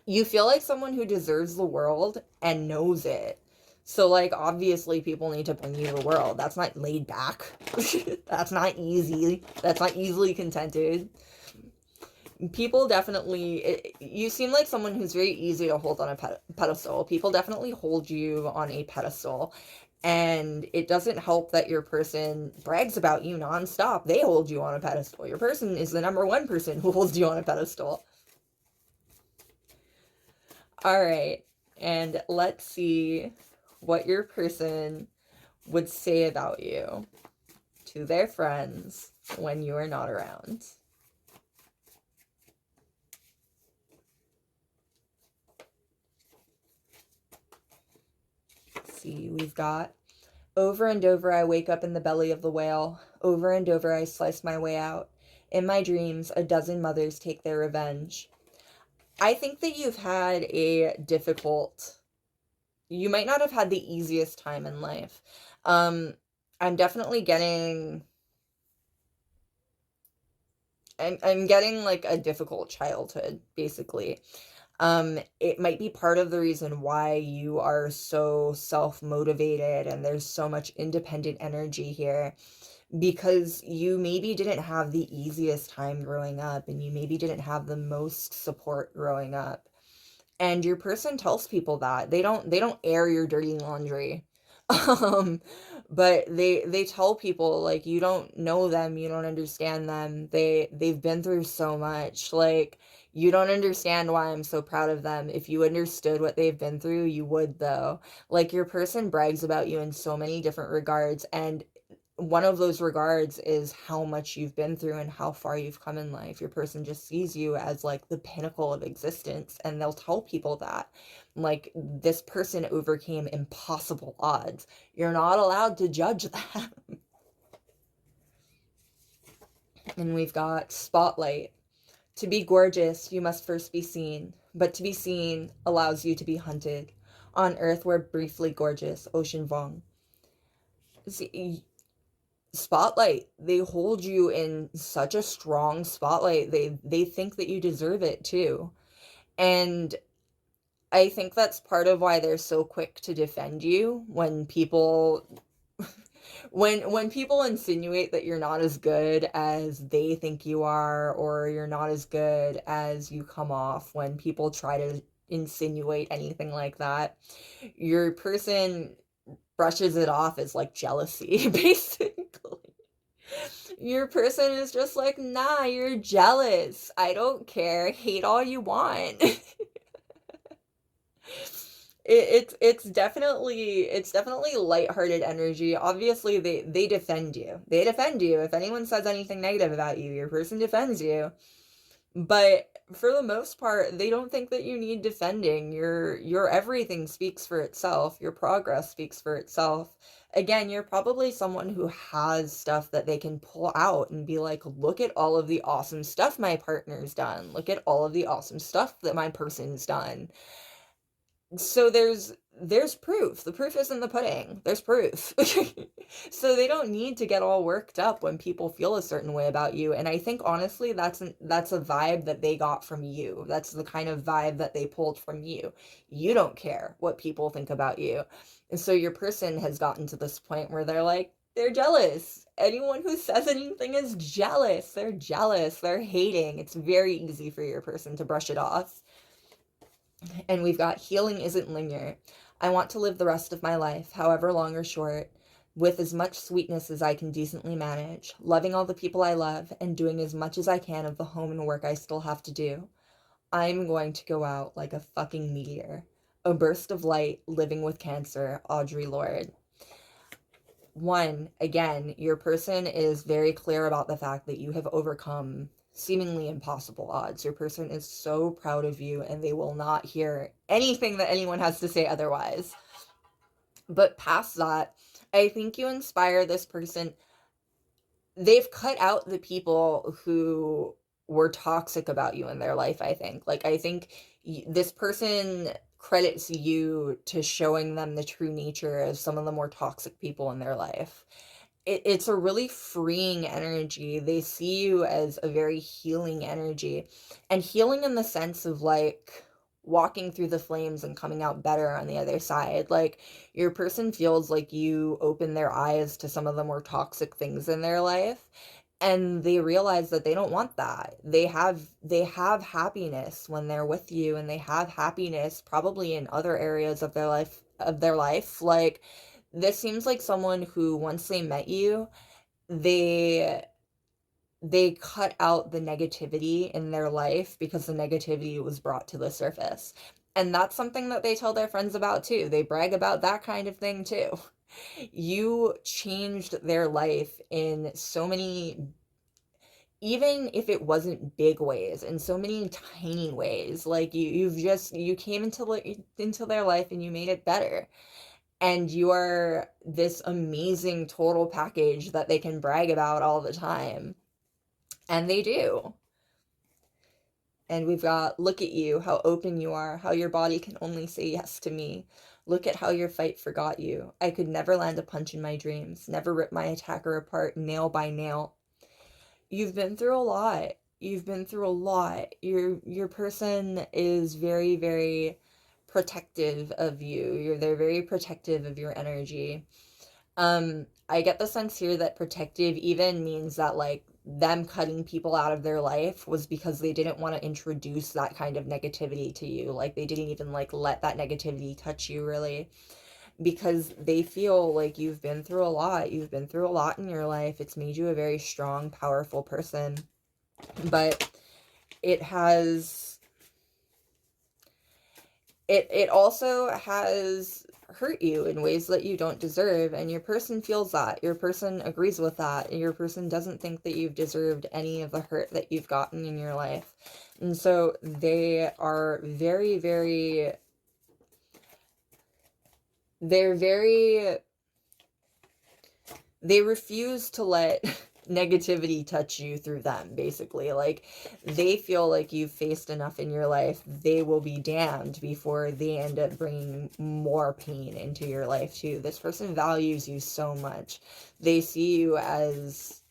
Speaker 1: deserves the world and knows it. So, like, obviously people need to bring you the world. That's not laid back. That's not easy. That's not easily contented. People definitely, you seem like someone who's very easy to hold on a pedestal. People definitely hold you on a pedestal. And it doesn't help that your person brags about you nonstop. They hold you on a pedestal. Your person is the number one person who holds you on a pedestal. All right, and let's see what your person would say about you to their friends when you are not around. Let's see, we've got over and over I wake up in the belly of the whale. Over and over I slice my way out. In my dreams, a dozen mothers take their revenge. I think that you've had you might not have had the easiest time in life. I'm definitely getting, I'm getting like a difficult childhood, basically. It might be part of the reason why you are so self-motivated and there's so much independent energy here, because you maybe didn't have the easiest time growing up, and you maybe didn't have the most support growing up. And your person tells people that they don't air your dirty laundry. um but they tell people, like, you don't know them, you don't understand them, they've been through so much, like, you don't understand why I'm so proud of them. If you understood what they've been through, you would, though. Like, your person brags about you in so many different regards, and one of those regards is how much you've been through and how far you've come in life. Your person just sees you as like the pinnacle of existence, and they'll tell people that, like, this person overcame impossible odds. You're not allowed to judge that. And we've got spotlight. To be gorgeous, you must first be seen, but to be seen allows you to be hunted. On earth we're briefly gorgeous, Ocean Vong. See, spotlight. They hold you in such a strong spotlight. They think that you deserve it too. And I think that's part of why they're so quick to defend you when people when people insinuate that you're not as good as they think you are, or you're not as good as you come off. When people try to insinuate anything like that, your person brushes it off as like jealousy, basically. Your person is just like, nah, you're jealous. I don't care. Hate all you want. It's definitely lighthearted energy. Obviously, they defend you. They defend you. If anyone says anything negative about you, your person defends you. But for the most part, they don't think that you need defending. Your everything speaks for itself. Your progress speaks for itself. Again, you're probably someone who has stuff that they can pull out and be like, look at all of the awesome stuff my partner's done. Look at all of the awesome stuff that my person's done. So there's proof. The proof is in the pudding. There's proof. So they don't need to get all worked up when people feel a certain way about you. And I think honestly that's a vibe that they got from you. That's the kind of vibe that they pulled from you. You don't care what people think about you. And so your person has gotten to this point where they're jealous. Anyone who says anything is jealous. They're jealous. They're hating. It's very easy for your person to brush it off. And we've got healing isn't linear. I want to live the rest of my life, however long or short, with as much sweetness as I can decently manage, loving all the people I love, and doing as much as I can of the home and work I still have to do. I'm going to go out like a fucking meteor. A burst of light, living with cancer, Audre Lorde. One, again, your person is very clear about the fact that you have overcome seemingly impossible odds. Your person is so proud of you, and they will not hear anything that anyone has to say otherwise. But past that, I think you inspire this person. They've cut out the people who were toxic about you in their life, I think. I think this person credits you to showing them the true nature of some of the more toxic people in their life. It's a really freeing energy. They see you as a very healing energy, and healing in the sense of walking through the flames and coming out better on the other side. Your person feels like you open their eyes to some of the more toxic things in their life, and they realize that they don't want that. They have happiness when they're with you, and they have happiness probably in other areas of their life. This seems like someone who, once they met you, they they cut out the negativity in their life because the negativity was brought to the surface. And that's something that they tell their friends about too. They brag about that kind of thing too. You changed their life in so many, even if it wasn't big ways, in so many tiny ways. You came into their life and you made it better. And you are this amazing total package that they can brag about all the time. And they do. And we've got, look at you, how open you are, how your body can only say yes to me. Look at how your fight forgot you. I could never land a punch in my dreams, never rip my attacker apart nail by nail. You've been through a lot. You've been through a lot. Your person is very, very protective of you. They're very protective of your energy. I get the sense here that protective even means that them cutting people out of their life was because they didn't want to introduce that kind of negativity to you. They didn't even let that negativity touch you really, because they feel like you've been through a lot. You've been through a lot in your life. It's made you a very strong, powerful person. But it also has hurt you in ways that you don't deserve, and your person feels that. Your person agrees with that. Your person doesn't think that you've deserved any of the hurt that you've gotten in your life. And so they are very, very, they refuse to let negativity touch you through them, basically. Like, they feel like you've faced enough in your life, they will be damned before they end up bringing more pain into your life too. This person values you so much. They see you as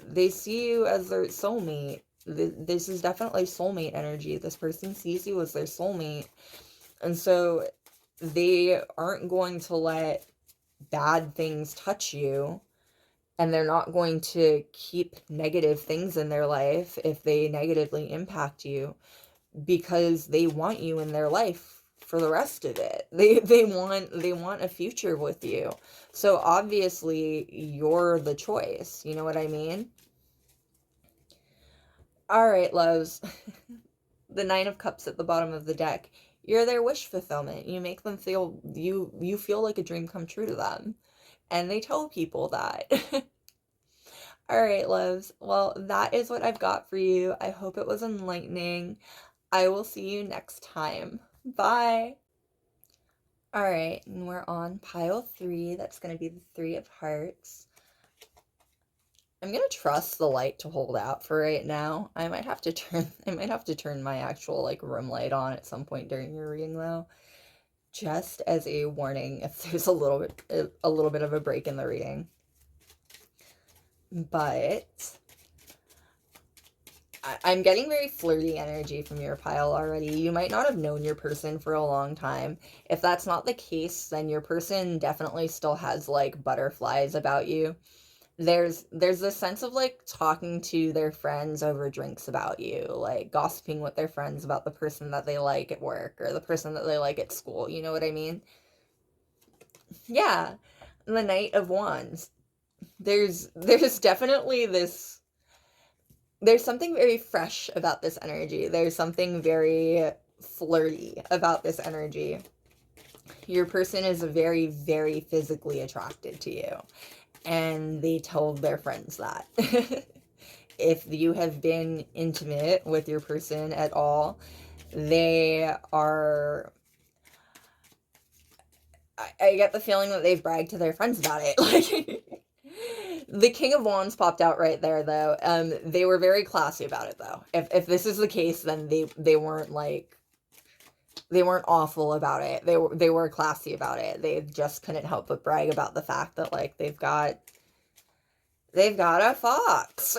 Speaker 1: their soulmate. This is definitely soulmate energy. This person sees you as their soulmate, and so they aren't going to let bad things touch you, and they're not going to keep negative things in their life if they negatively impact you, because they want you in their life for the rest of it. They want a future with you. So obviously you're the choice. You know what I mean? All right, loves. The Nine of Cups at the bottom of the deck. You're their wish fulfillment. You make them feel you feel like a dream come true to them. And they tell people that. All right, loves. Well, that is what I've got for you. I hope it was enlightening. I will see you next time. Bye. All right, and we're on pile 3. That's going to be the 3 of Hearts. I'm going to trust the light to hold out for right now. I might have to turn my actual like room light on at some point during your reading though. Just as a warning if there's a little bit of a break in the reading. But I'm getting very flirty energy from your pile already. You might not have known your person for a long time. If that's not the case, then your person definitely still has like butterflies about you. There's this sense of like talking to their friends over drinks about you, like gossiping with their friends about the person that they like at work or the person that they like at school. You know what I mean? Yeah. The Knight of Wands. There's definitely this, there's something very fresh about this energy. There's something very flirty about this energy. Your person is very, very physically attracted to you, and they tell their friends that. If you have been intimate with your person at all, they are, I get the feeling that they've bragged to their friends about it. Like, the King of Wands popped out right there, though. They were very classy about it, though. If this is the case, then they weren't like, they weren't awful about it. They were classy about it. They just couldn't help but brag about the fact that like they've got a fox.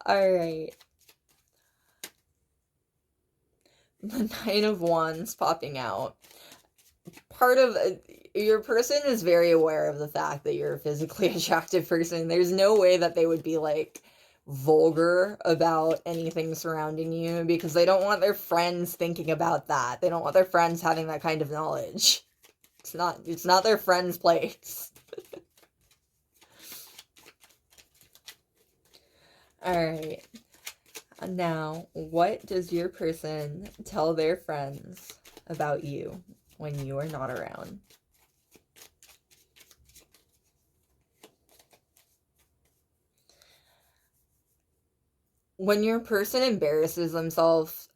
Speaker 1: All right. The Nine of Wands popping out. Part of your person is very aware of the fact that you're a physically attractive person. There's no way that they would be like vulgar about anything surrounding you, because they don't want their friends thinking about that. They don't want their friends having that kind of knowledge. It's not their friend's place. All right. Now, what does your person tell their friends about you when you are not around? When your person embarrasses themselves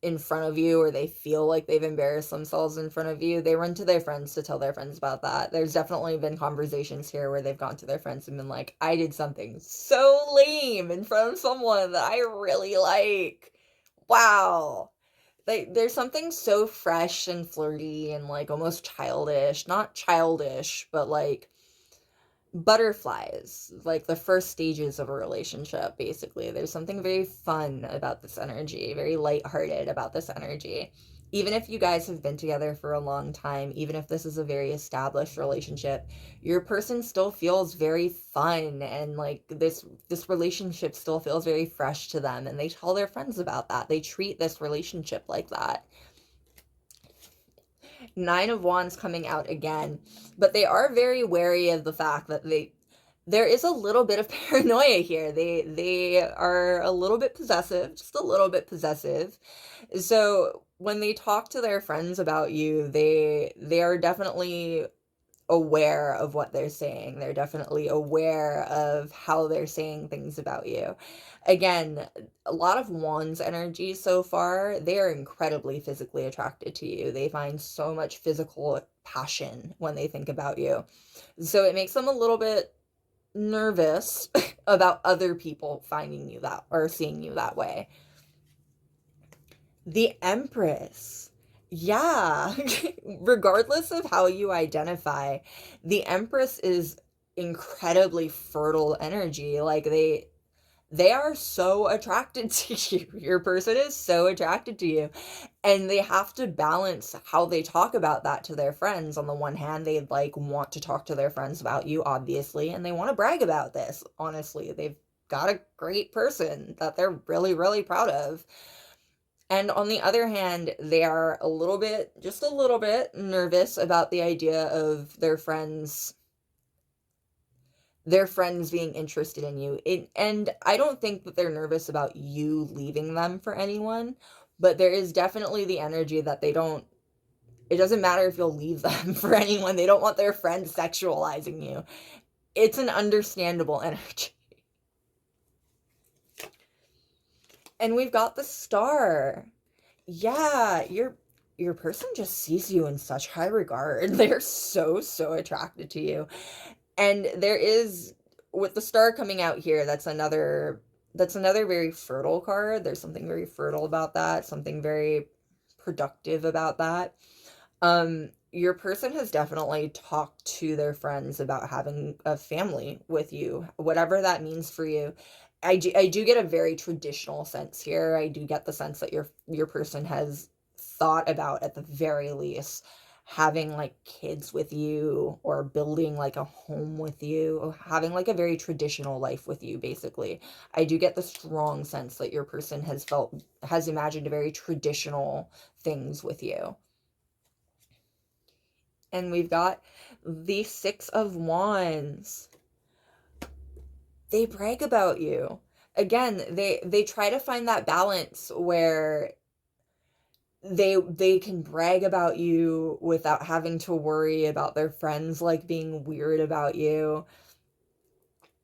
Speaker 1: in front of you, or they feel like they've embarrassed themselves in front of you, they run to their friends to tell their friends about that. There's definitely been conversations here where they've gone to their friends and been like, I did something so lame in front of someone that I really like. Wow. Like, there's something so fresh and flirty and like almost childish, not childish, but like butterflies, like the first stages of a relationship, basically. There's something very fun about this energy, very lighthearted about this energy. Even if you guys have been together for a long time, even if this is a very established relationship, your person still feels very fun, and like this relationship still feels very fresh to them, and they tell their friends about that. They treat this relationship like that. Nine of Wands coming out again, but they are very wary of the fact that there is a little bit of paranoia here. They are a little bit possessive, just a little bit possessive. So when they talk to their friends about you, they are definitely aware of what they're saying. They're definitely aware of how they're saying things about you. Again, a lot of Wands energy so far. They are incredibly physically attracted to you. They find so much physical passion when they think about you. So it makes them a little bit nervous about other people finding you that or seeing you that way. The Empress. Yeah. Regardless of how you identify, the Empress is incredibly fertile energy. Like they are so attracted to you. Your person is so attracted to you. And they have to balance how they talk about that to their friends. On the one hand, they like want to talk to their friends about you, obviously, and they want to brag about this. Honestly, they've got a great person that they're really, really proud of. And on the other hand, they are a little bit, just a little bit nervous about the idea of their friends being interested in you. And I don't think that they're nervous about you leaving them for anyone, but there is definitely the energy that they don't, it doesn't matter if you'll leave them for anyone. They don't want their friends sexualizing you. It's an understandable energy. And we've got the Star. Yeah, your person just sees you in such high regard. They're so, so attracted to you. And there is, with the Star coming out here, that's another very fertile card. There's something very fertile about that, something very productive about that. Your person has definitely talked to their friends about having a family with you, whatever that means for you. I do get a very traditional sense here. I do get the sense that your person has thought about, at the very least, having like kids with you or building like a home with you, having like a very traditional life with you, basically. I do get the strong sense that your person has imagined very traditional things with you. And we've got the Six of Wands. They brag about you. Again, they try to find that balance where they can brag about you without having to worry about their friends like being weird about you.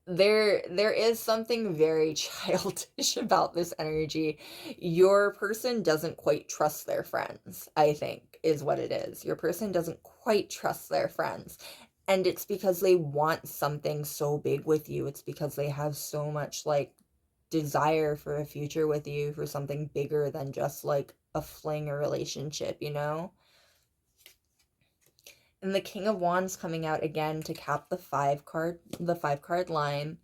Speaker 1: There is something very childish about this energy. Your person doesn't quite trust their friends, I think, is what it is. Your person doesn't quite trust their friends. And it's because they want something so big with you. It's because they have so much like desire for a future with you, for something bigger than just like a fling or relationship, you know? And the King of Wands coming out again to cap the five card line.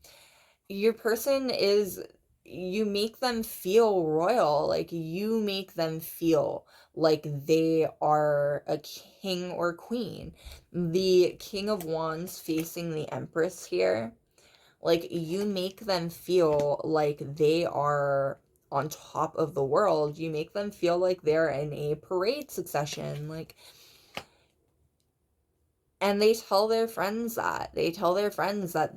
Speaker 1: Your person is, you make them feel royal. Like you make them feel like they are a king or queen. The King of Wands facing the Empress here, like you make them feel like they are on top of the world. You make them feel like they're in a parade succession, like, and they tell their friends that. They tell their friends that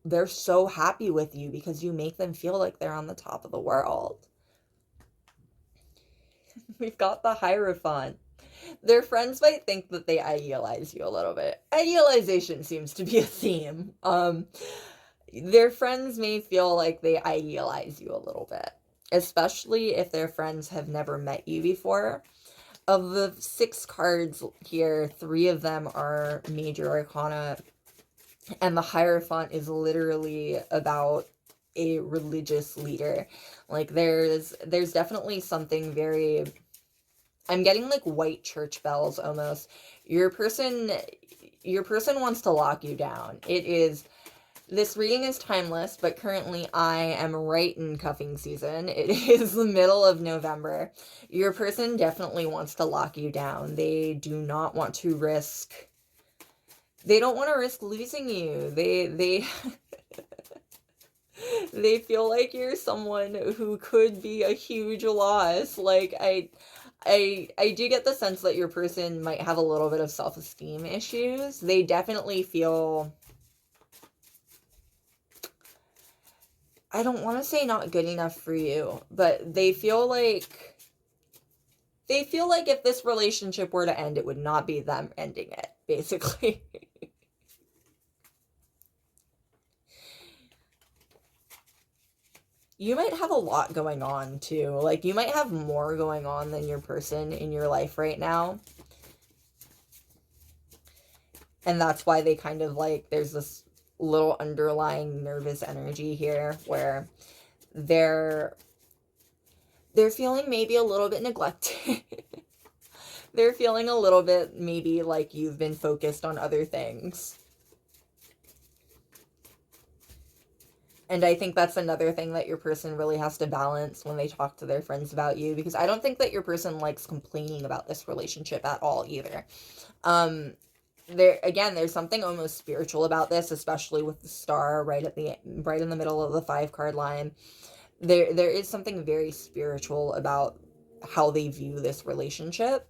Speaker 1: they're so happy with you because you make them feel like they're on the top of the world. We've got the Hierophant. Their friends might think that they idealize you a little bit. Idealization seems to be a theme. Their friends may feel like they idealize you a little bit, especially if their friends have never met you before. Of the 6 cards here, 3 of them are major arcana, and the Hierophant is literally about a religious leader. Like there's definitely something very, I'm getting like white church bells almost. Your person wants to lock you down. This reading is timeless, but currently I am right in cuffing season. It is the middle of November. Your person definitely wants to lock you down. They do not want to risk, they don't want to risk losing you. They they feel like you're someone who could be a huge loss. Like I do get the sense that your person might have a little bit of self-esteem issues. They definitely feel, I don't want to say not good enough for you, but they feel like if this relationship were to end, it would not be them ending it, basically. You might have a lot going on too. Like you might have more going on than your person in your life right now. And that's why they kind of like, there's this little underlying nervous energy here where they're feeling maybe a little bit neglected. They're feeling a little bit maybe like you've been focused on other things. And I think that's another thing that your person really has to balance when they talk to their friends about you, because I don't think that your person likes complaining about this relationship at all either. There's something almost spiritual about this, especially with the star right in the middle of the 5 card line. There is something very spiritual about how they view this relationship,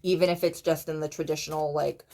Speaker 1: even if it's just in the traditional, like,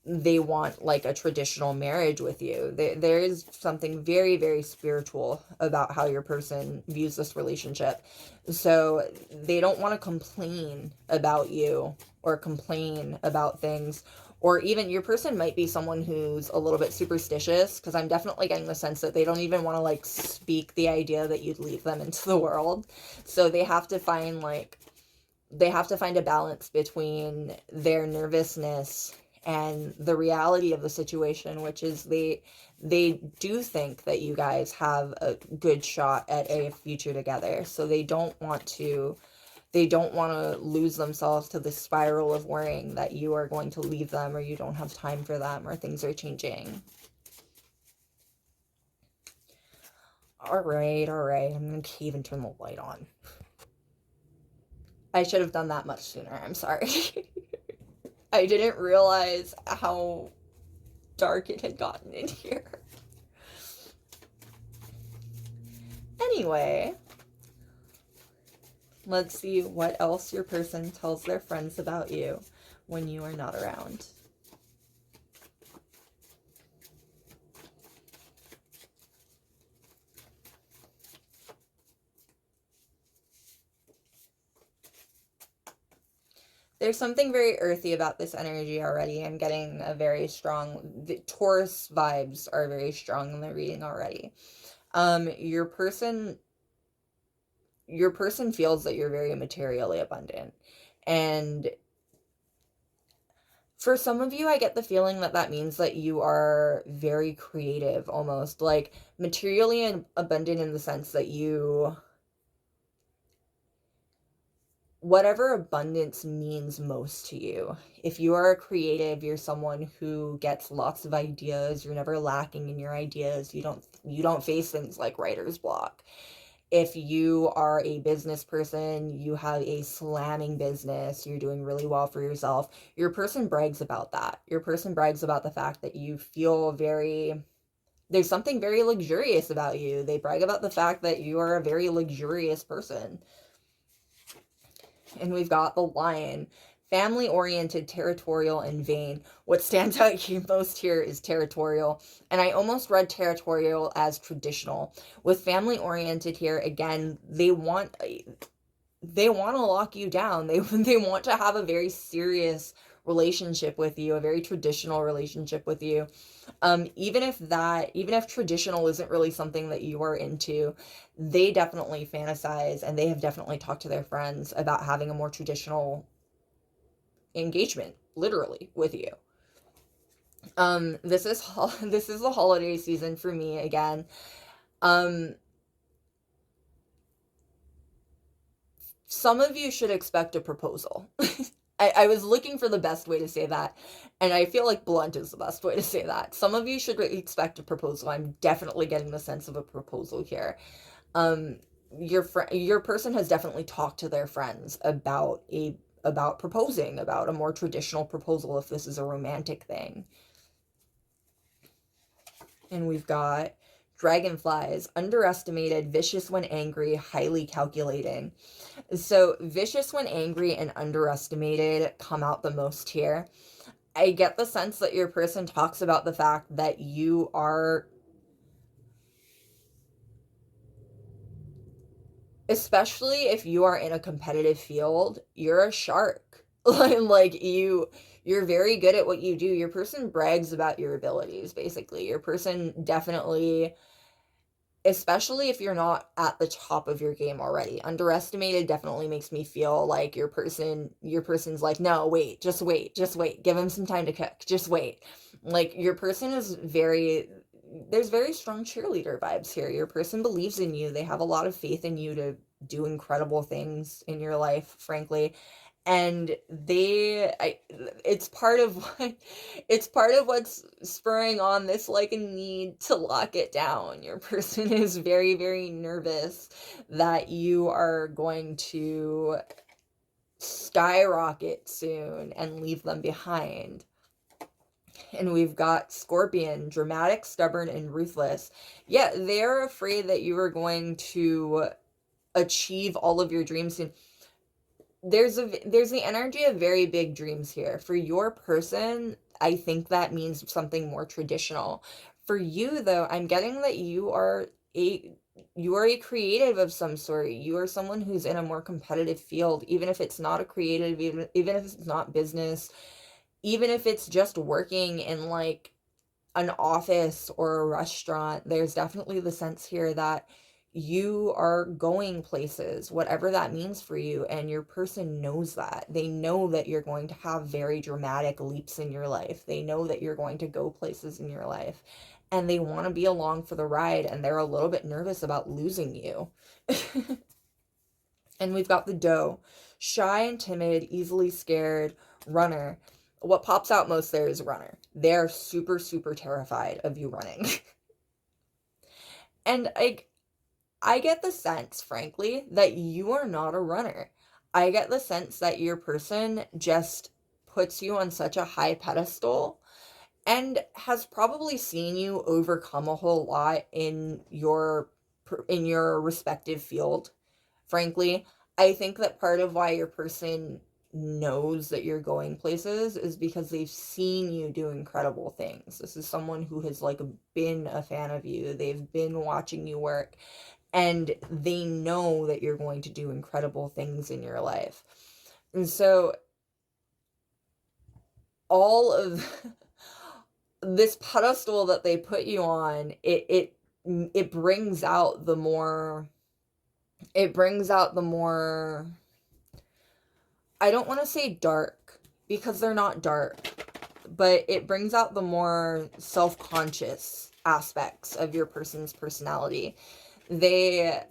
Speaker 1: they want like a traditional marriage with you. There is something very, very spiritual about how your person views this relationship. So they don't want to complain about you or complain about things. Or even your person might be someone who's a little bit superstitious, because I'm definitely getting the sense that they don't even want to like speak the idea that you'd leave them into the world. So they have to find a balance between their nervousness and the reality of the situation, which is they do think that you guys have a good shot at a future together. So they don't want to lose themselves to the spiral of worrying that you are going to leave them, or you don't have time for them, or things are changing. All right. I'm going to even turn the light on. I should have done that much sooner. I'm sorry. I didn't realize how dark it had gotten in here. Anyway, let's see what else your person tells their friends about you when you are not around. There's something very earthy about this energy already. I'm getting a very strong, the Taurus vibes are very strong in the reading already. Your person feels that you're very materially abundant. And for some of you, I get the feeling that that means that you are very creative, almost like materially abundant, in the sense that you, whatever abundance means most to you. If you are a creative, you're someone who gets lots of ideas. You're never lacking in your ideas. You don't face things like writer's block. If you are a business person, you have a slamming business, you're doing really well for yourself. Your person brags about that. Your person brags about the fact that you feel there's something very luxurious about you. They brag about the fact that you are a very luxurious person. And we've got the Lion. Family-oriented, territorial, and vain. What stands out most here is territorial. And I almost read territorial as traditional. With family-oriented here, again, they want to lock you down. They want to have a very serious relationship with you, a very traditional relationship with you. Even if traditional isn't really something that you are into, they definitely fantasize, and they have definitely talked to their friends about having a more traditional engagement, literally, with you. This is the holiday season for me again. Some of you should expect a proposal. I was looking for the best way to say that, and I feel like blunt is the best way to say that. Some of you should expect a proposal. I'm definitely getting the sense of a proposal here. Your person has definitely talked to their friends about proposing, about a more traditional proposal, if this is a romantic thing. And we've got dragonflies, underestimated, vicious when angry, highly calculating. So vicious when angry and underestimated come out the most here. I get the sense that your person talks about the fact that you are, especially if you are in a competitive field, you're a shark. Like you're very good at what you do. Your person brags about your abilities, basically. Your person definitely especially if you're not at the top of your game already. Underestimated definitely makes me feel like your person's like, no, wait, just wait, give him some time to cook, just wait. Like, your person is there's very strong cheerleader vibes here. Your person believes in you. They have a lot of faith in you to do incredible things in your life, frankly. And it's part of it's part of what's spurring on this, like, a need to lock it down. Your person is very, very nervous that you are going to skyrocket soon and leave them behind. And we've got Scorpion, dramatic, stubborn, and ruthless. Yeah, they're afraid that you are going to achieve all of your dreams soon. There's the energy of very big dreams here. For your person, I think that means something more traditional. For you, though, I'm getting that you are a creative of some sort. You are someone who's in a more competitive field, even if it's not a creative, even if it's not business, even if it's just working in, like, an office or a restaurant. There's definitely the sense here that you are going places, whatever that means for you, and your person knows that. They know that you're going to have very dramatic leaps in your life. They know that you're going to go places in your life, and they want to be along for the ride, and they're a little bit nervous about losing you. And we've got the doe, shy and timid, easily scared, runner. What pops out most there is runner. They're super, super terrified of you running. And I get the sense, frankly, that you are not a runner. I get the sense that your person just puts you on such a high pedestal and has probably seen you overcome a whole lot in your respective field. Frankly, I think that part of why your person knows that you're going places is because they've seen you do incredible things. This is someone who has, like, been a fan of you. They've been watching you work, and they know that you're going to do incredible things in your life. And so all of this pedestal that they put you on, it brings out the more I don't want to say dark, because they're not dark, but it brings out the more self-conscious aspects of your person's personality. They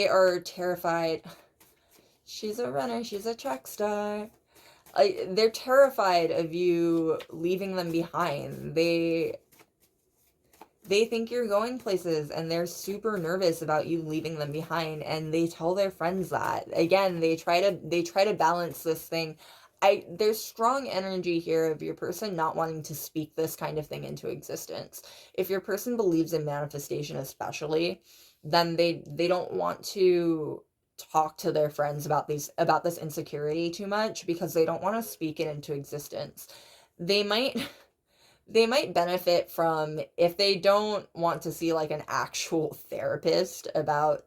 Speaker 1: are terrified. She's a runner, she's a track star. They're terrified of you leaving them behind. They think you're going places, and they're super nervous about you leaving them behind, and they tell their friends that. Again, they try to balance this thing. There's strong energy here of your person not wanting to speak this kind of thing into existence. If your person believes in manifestation especially, then they don't want to talk to their friends about this insecurity too much, because they don't want to speak it into existence. They might they might benefit from, if they don't want to see, like, an actual therapist about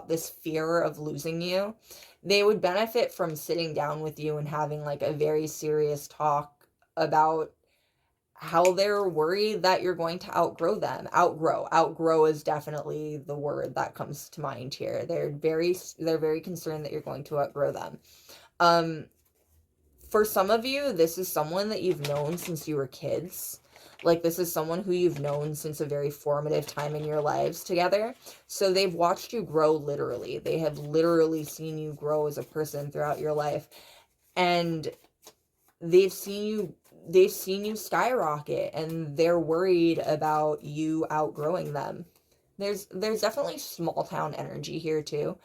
Speaker 1: this fear of losing you, they would benefit from sitting down with you and having, like, a very serious talk about how they're worried that you're going to outgrow them. Outgrow is definitely the word that comes to mind here. They're very concerned that you're going to outgrow them. For some of you, this is someone that you've known since you were kids. Like, this is someone who you've known since a very formative time in your lives together. So they've watched you grow, literally. They have literally seen you grow as a person throughout your life. And they've seen you skyrocket, and they're worried about you outgrowing them. There's definitely small town energy here too.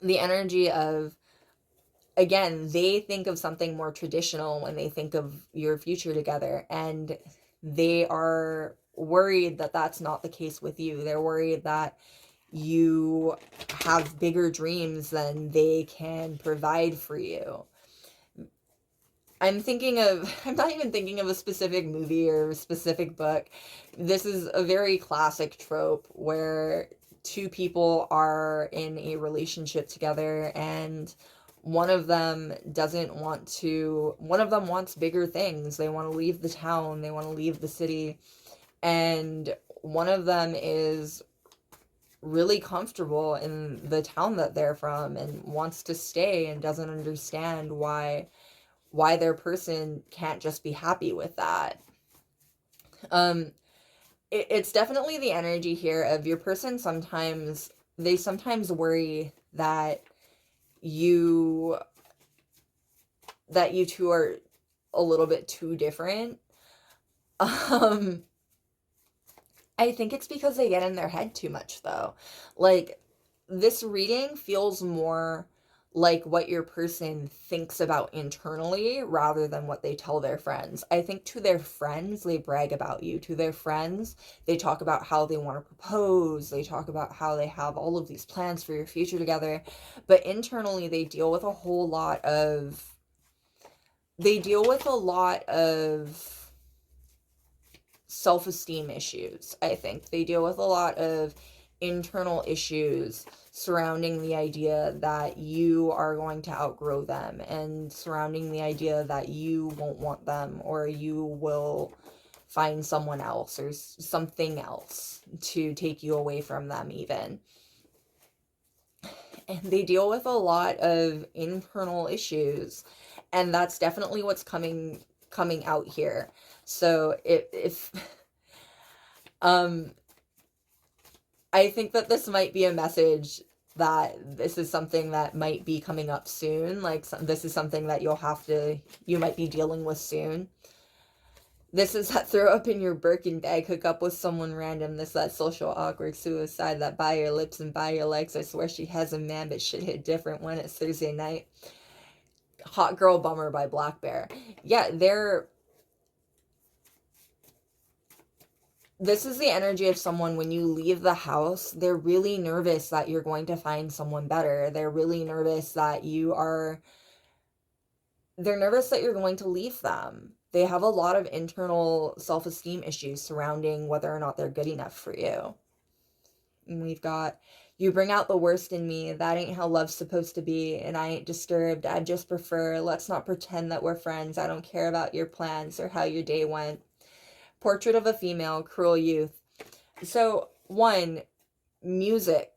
Speaker 1: The energy of, again, they think of something more traditional when they think of your future together, and they are worried that that's not the case with you. They're worried that you have bigger dreams than they can provide for you. I'm not even thinking of a specific movie or a specific book. This is a very classic trope where two people are in a relationship together, and one of them wants bigger things. They want to leave the town, they want to leave the city, and one of them is really comfortable in the town that they're from and wants to stay and doesn't understand why their person can't just be happy with that. It's definitely the energy here of your person they sometimes worry that you two are a little bit too different. I think it's because they get in their head too much, though. Like, this reading feels more like what your person thinks about internally rather than what they tell their friends. I think to their friends, they brag about you. To their friends, they talk about how they want to propose. They talk about how they have all of these plans for your future together. But internally, they deal with a lot of self-esteem issues. I think they deal with a lot of internal issues surrounding the idea that you are going to outgrow them, and surrounding the idea that you won't want them, or you will find someone else or something else to take you away from them even. And they deal with a lot of internal issues, and that's definitely what's coming out here. So if I think that this might be a message that this is something that might be coming up soon. Like, this is something that you might be dealing with soon. This is that throw up in your Birkin bag, hook up with someone random. This that social awkward suicide, that buy your lips and buy your legs. I swear she has a man, but shit hit different when it's Thursday night. Hot Girl Bummer by Black Bear. Yeah, this is the energy of someone, when you leave the house, they're really nervous that you're going to find someone better. They're really nervous that they're nervous that you're going to leave them. They have a lot of internal self-esteem issues surrounding whether or not they're good enough for you. And we've got, you bring out the worst in me. That ain't how love's supposed to be. And I ain't disturbed. I just prefer, let's not pretend that we're friends. I don't care about your plans or how your day went. Portrait of a female, cruel youth. So, one, music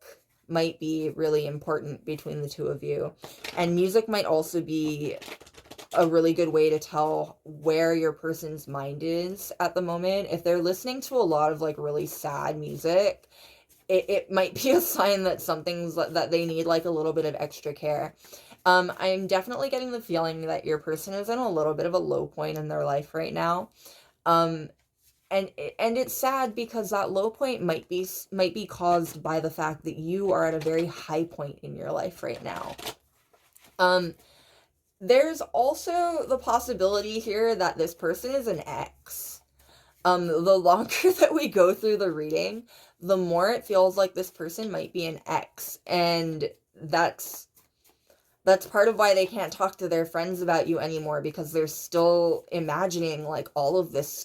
Speaker 1: might be really important between the two of you. And music might also be a really good way to tell where your person's mind is at the moment. If they're listening to a lot of like really sad music, it might be a sign that that they need like a little bit of extra care. I'm definitely getting the feeling that your person is in a little bit of a low point in their life right now. And it's sad because that low point might be caused by the fact that you are at a very high point in your life right now. There's also the possibility here that this person is an ex. The longer that we go through the reading, the more it feels like this person might be an ex, and that's part of why they can't talk to their friends about you anymore, because they're still imagining like all of this,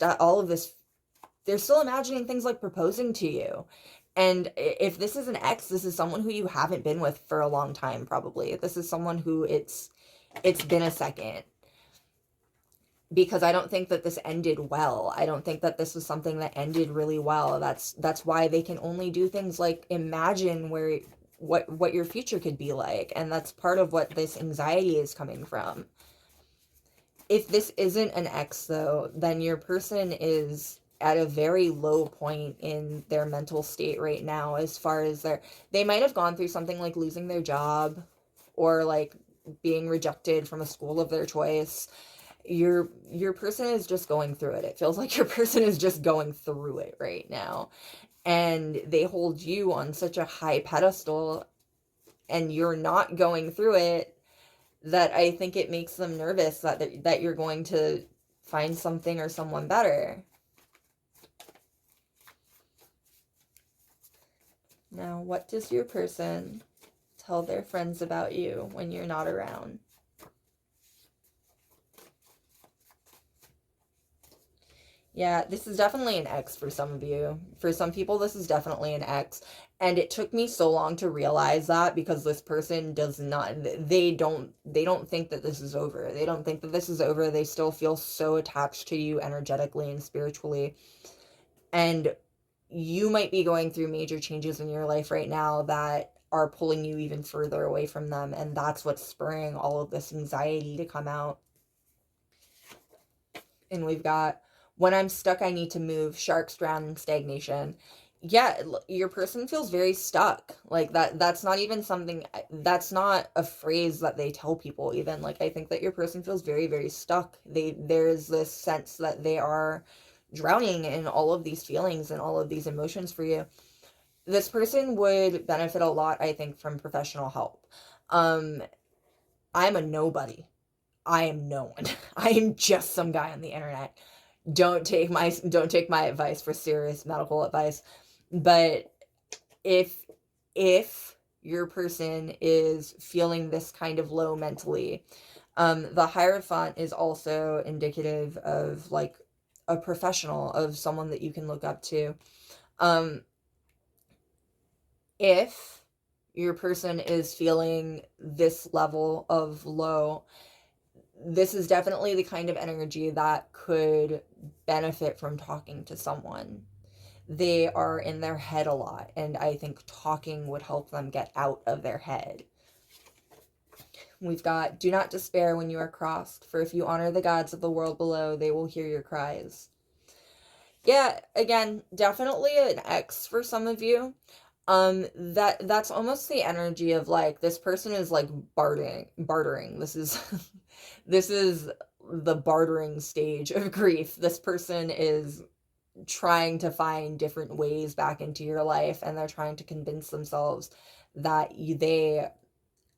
Speaker 1: they're still imagining things like proposing to you. And if this is an ex, this is someone who you haven't been with for a long time, probably. This is someone who it's been a second. Because I don't think that this ended well. I don't think that this was something that ended really well. That's why they can only do things like imagine what your future could be like. And that's part of what this anxiety is coming from. If this isn't an ex, though, then your person is at a very low point in their mental state right now, as far as they might have gone through something like losing their job, or like being rejected from a school of their choice. Your person is just going through it. It feels like your person is just going through it right now. And they hold you on such a high pedestal, and you're not going through it, that I think it makes them nervous that you're going to find something or someone better. Now, what does your person tell their friends about you when you're not around? Yeah, this is definitely an ex for some of you. For some people, this is definitely an ex. And it took me so long to realize that, because this person does not, they don't think that this is over. They don't think that this is over. They still feel so attached to you energetically and spiritually. And you might be going through major changes in your life right now that are pulling you even further away from them, and that's what's spurring all of this anxiety to come out. And we've got, when I'm stuck, I need to move, sharks drown in stagnation. Yeah, your person feels very stuck. Like that's not even something, that's not a phrase that they tell people even. Like, I think that your person feels very, very stuck. There's this sense that they are drowning in all of these feelings and all of these emotions for you. This person would benefit a lot, I think, from professional help. I'm a nobody. I am no one. I am just some guy on the internet. Don't take my advice for serious medical advice. But if your person is feeling this kind of low mentally, the Hierophant is also indicative of like a professional, of someone that you can look up to. If your person is feeling this level of low, this is definitely the kind of energy that could benefit from talking to someone. They are in their head a lot, and I think talking would help them get out of their head. We've got, do not despair when you are crossed, for if you honor the gods of the world below, they will hear your cries. Yeah, again, definitely an X for some of you. That's almost the energy of like, this person is like bartering. This is this is the bartering stage of grief. This person is trying to find different ways back into your life, and they're trying to convince themselves that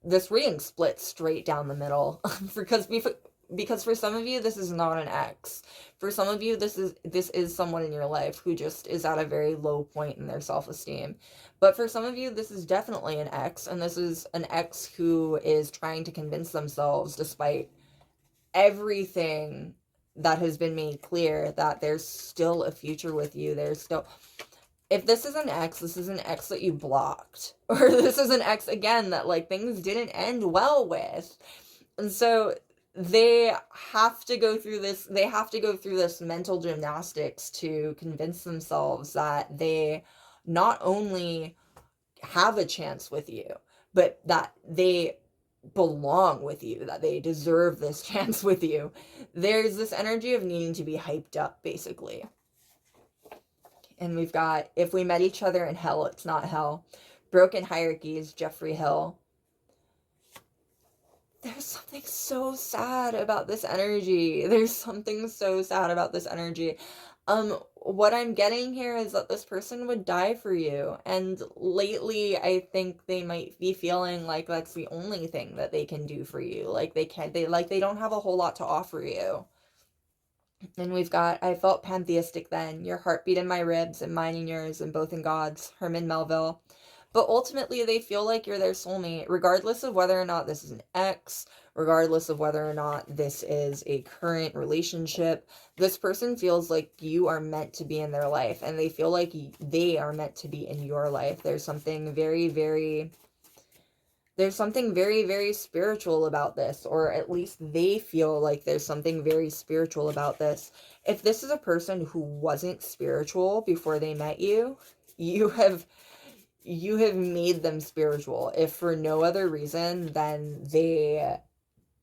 Speaker 1: this reading splits straight down the middle because for some of you this is not an X. For some of you this is someone in your life who just is at a very low point in their self-esteem. But for some of you this is definitely an X, and this is an X who is trying to convince themselves, despite everything that has been made clear, that there's still a future with you. There's still, if this is an X, this is an X that you blocked. Or this is an X, again, that like things didn't end well with. And so they have to go through this mental gymnastics to convince themselves that they not only have a chance with you, but that they belong with you, that they deserve this chance with you. There's this energy of needing to be hyped up, basically. And we've got, if we met each other in hell, it's not hell. Broken hierarchies, Jeffrey Hill. There's something so sad about this energy. There's something so sad about this energy. What I'm getting here is that this person would die for you, and lately I think they might be feeling like that's the only thing that they can do for you. Like they don't have a whole lot to offer you. And we've got, I felt pantheistic then, your heartbeat in my ribs and mine in yours and both in God's, Herman Melville. But ultimately, they feel like you're their soulmate, regardless of whether or not this is an ex, regardless of whether or not this is a current relationship. This person feels like you are meant to be in their life, and they feel like they are meant to be in your life. There's something very, very spiritual about this, or at least they feel like there's something very spiritual about this. If this is a person who wasn't spiritual before they met you, you have made them spiritual, if for no other reason than they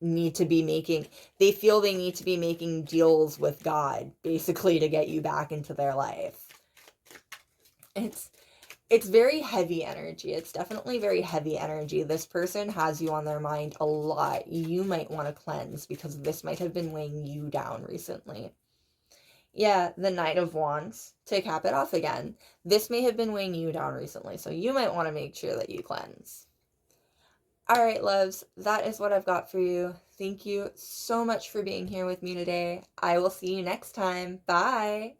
Speaker 1: feel they need to be making deals with God, basically, to get you back into their life. It's very heavy energy. It's definitely very heavy energy. This person has you on their mind a lot. You might want to cleanse, because this might have been weighing you down recently. Yeah, the Knight of Wands, to cap it off again. This may have been weighing you down recently, so you might want to make sure that you cleanse. Alright, loves, that is what I've got for you. Thank you so much for being here with me today. I will see you next time. Bye!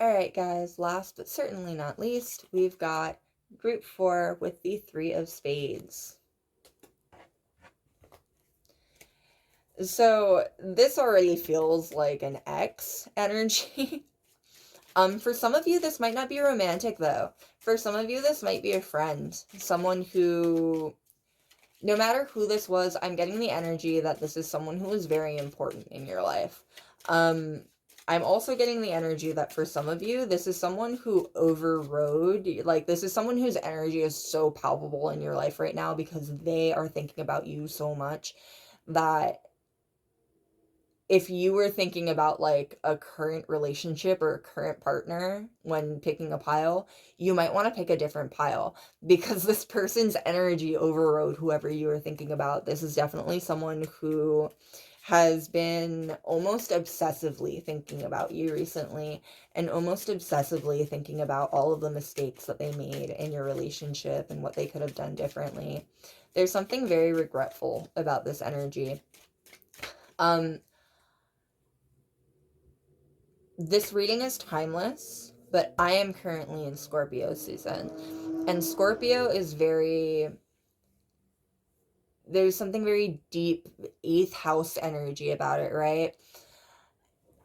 Speaker 1: Alright, guys, last but certainly not least, we've got Group 4 with the 3 of Spades. So this already feels like an X energy. For some of you, this might not be romantic, though. For some of you, this might be a friend. Someone who, no matter who this was, I'm getting the energy that this is someone who is very important in your life. I'm also getting the energy that for some of you, this is someone who overrode, like this is someone whose energy is so palpable in your life right now because they are thinking about you so much that if you were thinking about like a current relationship or a current partner when picking a pile, you might want to pick a different pile because this person's energy overrode whoever you were thinking about. This is definitely someone who has been almost obsessively thinking about you recently and almost obsessively thinking about all of the mistakes that they made in your relationship and what they could have done differently. There's something very regretful about this energy. This reading is timeless, but I am currently in Scorpio season. And Scorpio is there's something very deep, 8th house energy about it, right?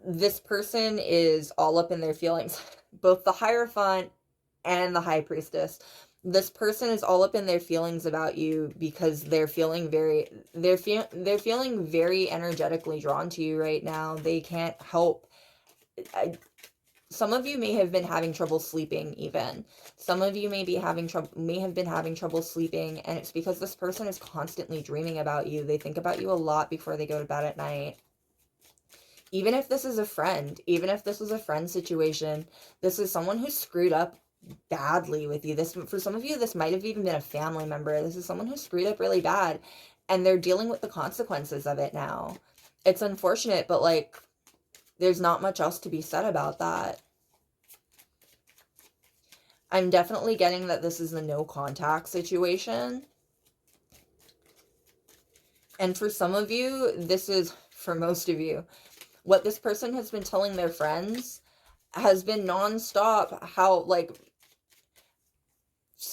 Speaker 1: This person is all up in their feelings, both the Hierophant and the High Priestess. This person is all up in their feelings about you because they're feeling they're feeling very energetically drawn to you right now. They can't help. Some of you may have been having trouble sleeping even. Some of you may have been having trouble sleeping, and it's because this person is constantly dreaming about you. They think about you a lot before they go to bed at night. Even if this is a friend, even if this was a friend situation, this is someone who screwed up badly with you. This, for some of you, this might have even been a family member. This is someone who screwed up really bad, and they're dealing with the consequences of it now. It's unfortunate, but like, there's not much else to be said about that. I'm definitely getting that this is a no contact situation. And for some of you, this is, for most of you, what this person has been telling their friends has been nonstop. How, like,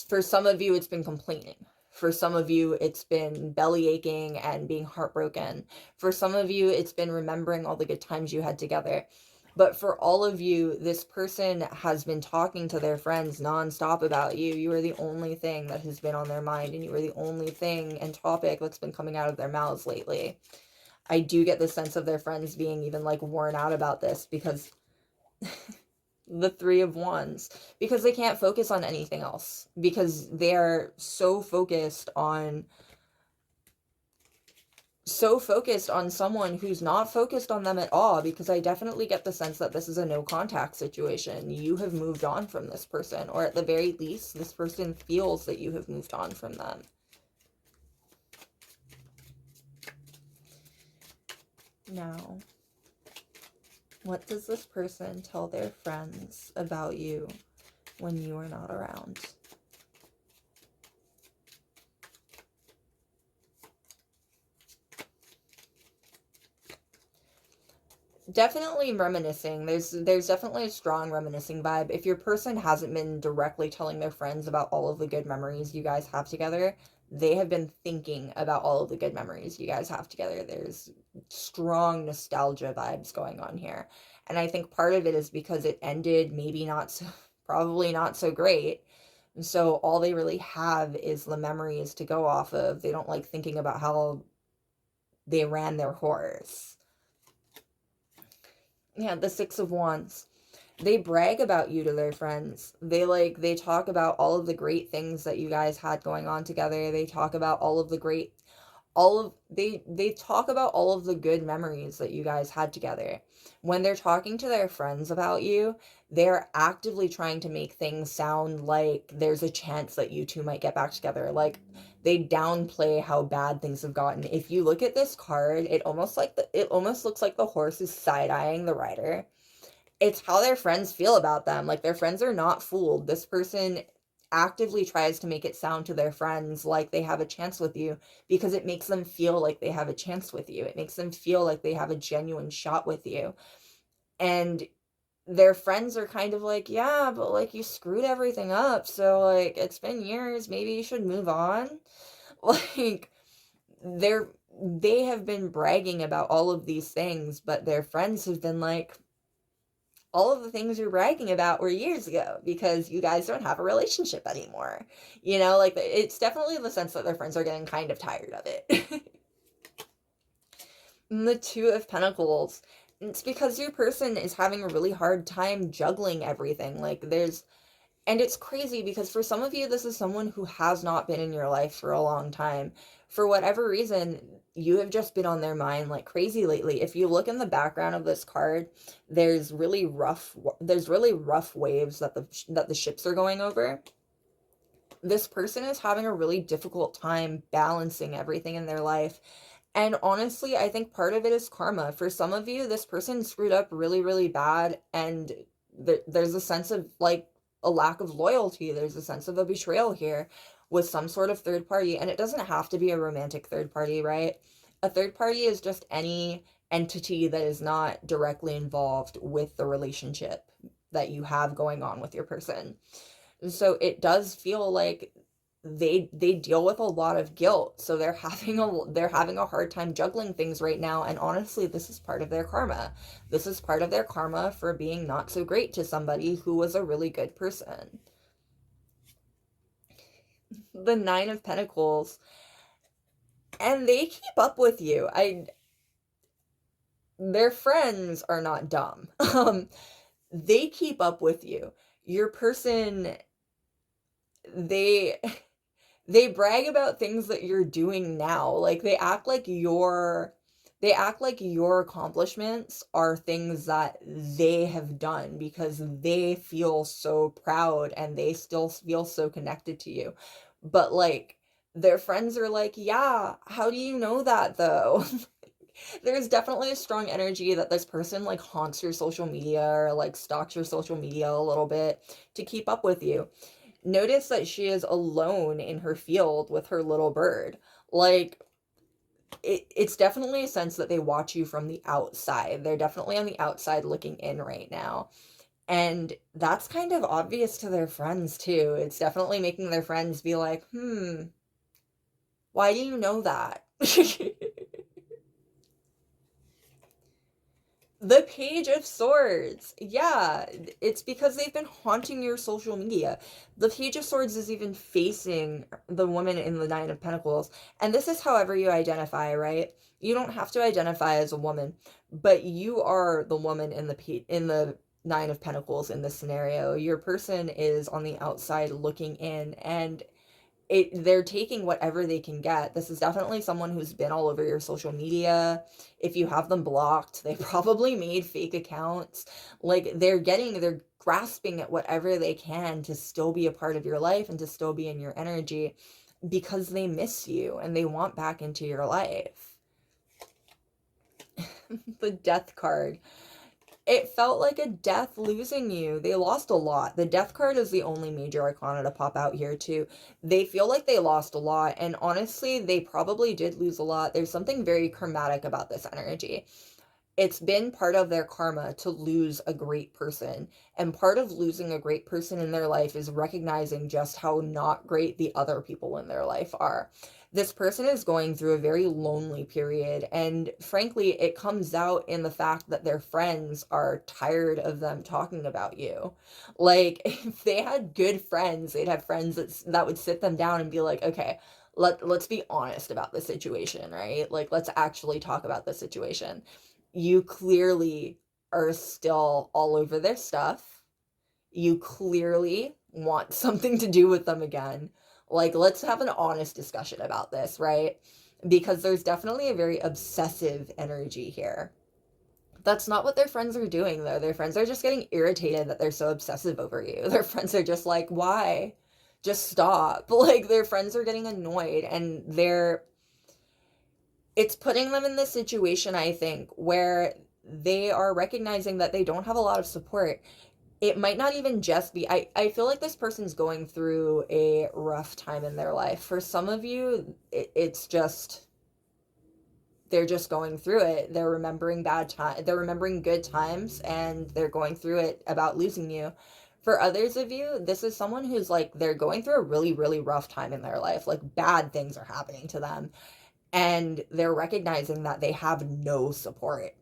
Speaker 1: for some of you, it's been complaining. For some of you, it's been belly aching and being heartbroken. For some of you, it's been remembering all the good times you had together. But for all of you, this person has been talking to their friends nonstop about you. You are the only thing that has been on their mind, and you are the only thing and topic that's been coming out of their mouths lately. I do get the sense of their friends being even like worn out about this because the 3 of Wands, because they can't focus on anything else, because they're so focused on someone who's not focused on them at all, because I definitely get the sense that this is a no contact situation. You have moved on from this person, or at the very least, this person feels that you have moved on from them. Now, what does this person tell their friends about you when you are not around? Definitely reminiscing. There's definitely a strong reminiscing vibe. If your person hasn't been directly telling their friends about all of the good memories you guys have together, they have been thinking about all of the good memories you guys have together. There's strong nostalgia vibes going on here. And I think part of it is because it ended maybe not so, probably not so great. So all they really have is the memories to go off of. They don't like thinking about how they ran their horse. Yeah, the 6 of Wands. They brag about you to their friends. They talk about all of the great things that you guys had going on together. They talk about all of the great they talk about all of the good memories that you guys had together. When they're talking to their friends about you, they're actively trying to make things sound like there's a chance that you two might get back together. Like, they downplay how bad things have gotten. If you look at this card, it almost looks like the horse is side-eyeing the rider. It's how their friends feel about them. Like, their friends are not fooled. This person actively tries to make it sound to their friends like they have a chance with you, because it makes them feel like they have a chance with you. It makes them feel like they have a genuine shot with you. And their friends are kind of like, yeah, but like, you screwed everything up, so like, it's been years, maybe you should move on. Like, they have been bragging about all of these things, but their friends have been like, all of the things you're bragging about were years ago because you guys don't have a relationship anymore. You know, like, it's definitely the sense that their friends are getting kind of tired of it. And the 2 of Pentacles. It's because your person is having a really hard time juggling everything. And it's crazy because for some of you, this is someone who has not been in your life for a long time. For whatever reason, you have just been on their mind like crazy lately. If you look in the background of this card, there's really rough waves that the ships are going over. This person is having a really difficult time balancing everything in their life. And honestly, I think part of it is karma. For some of you, this person screwed up really, really bad, and there's a sense of like a lack of loyalty. There's a sense of a betrayal here with some sort of third party. And it doesn't have to be a romantic third party, right? A third party is just any entity that is not directly involved with the relationship that you have going on with your person. So it does feel like they deal with a lot of guilt, so they're having a hard time juggling things right now. And honestly, this is part of their karma. This is part of their karma for being not so great to somebody who was a really good person. The Nine of Pentacles, and they keep up with you. Their friends are not dumb. They keep up with you. Your person, they they brag about things that you're doing now. Like they act like your accomplishments are things that they have done because they feel so proud and they still feel so connected to you. But like their friends are like, "Yeah, how do you know that though?" There's definitely a strong energy that this person like haunts your social media or like stalks your social media a little bit to keep up with you. Notice that she is alone in her field with her little bird. Like, it's definitely a sense that they watch you from the outside. They're definitely on the outside looking in right now. And that's kind of obvious to their friends, too. It's definitely making their friends be like, why do you know that? The Page of Swords. Yeah, it's because they've been haunting your social media. The Page of Swords is even facing the woman in the Nine of Pentacles. And this is however you identify, right? You don't have to identify as a woman, but you are the woman in the Nine of Pentacles in this scenario. Your person is on the outside looking in, and they're taking whatever they can get. This is definitely someone who's been all over your social media. If you have them blocked, they probably made fake accounts. Like they're grasping at whatever they can to still be a part of your life and to still be in your energy because they miss you and they want back into your life. The Death card. It felt like a death losing you. They lost a lot. The Death card is the only major arcana to pop out here, too. They feel like they lost a lot, and honestly, they probably did lose a lot. There's something very karmatic about this energy. It's been part of their karma to lose a great person, and part of losing a great person in their life is recognizing just how not great the other people in their life are. This person is going through a very lonely period, and frankly, it comes out in the fact that their friends are tired of them talking about you. Like, if they had good friends, they'd have friends that would sit them down and be like, okay, let's be honest about the situation, right? Like, let's actually talk about the situation. You clearly are still all over their stuff. You clearly want something to do with them again. Like, let's have an honest discussion about this, right? Because there's definitely a very obsessive energy here. That's not what their friends are doing, though. Their friends are just getting irritated that they're so obsessive over you. Their friends are just like, why? Just stop. Like, their friends are getting annoyed, and it's putting them in this situation, I think, where they are recognizing that they don't have a lot of support. It might not even just be, I feel like this person's going through a rough time in their life. For some of you, it's just, they're just going through it. They're remembering they're remembering good times, and they're going through it about losing you. For others of you, this is someone who's like, they're going through a really, really rough time in their life. Like, bad things are happening to them, and they're recognizing that they have no support.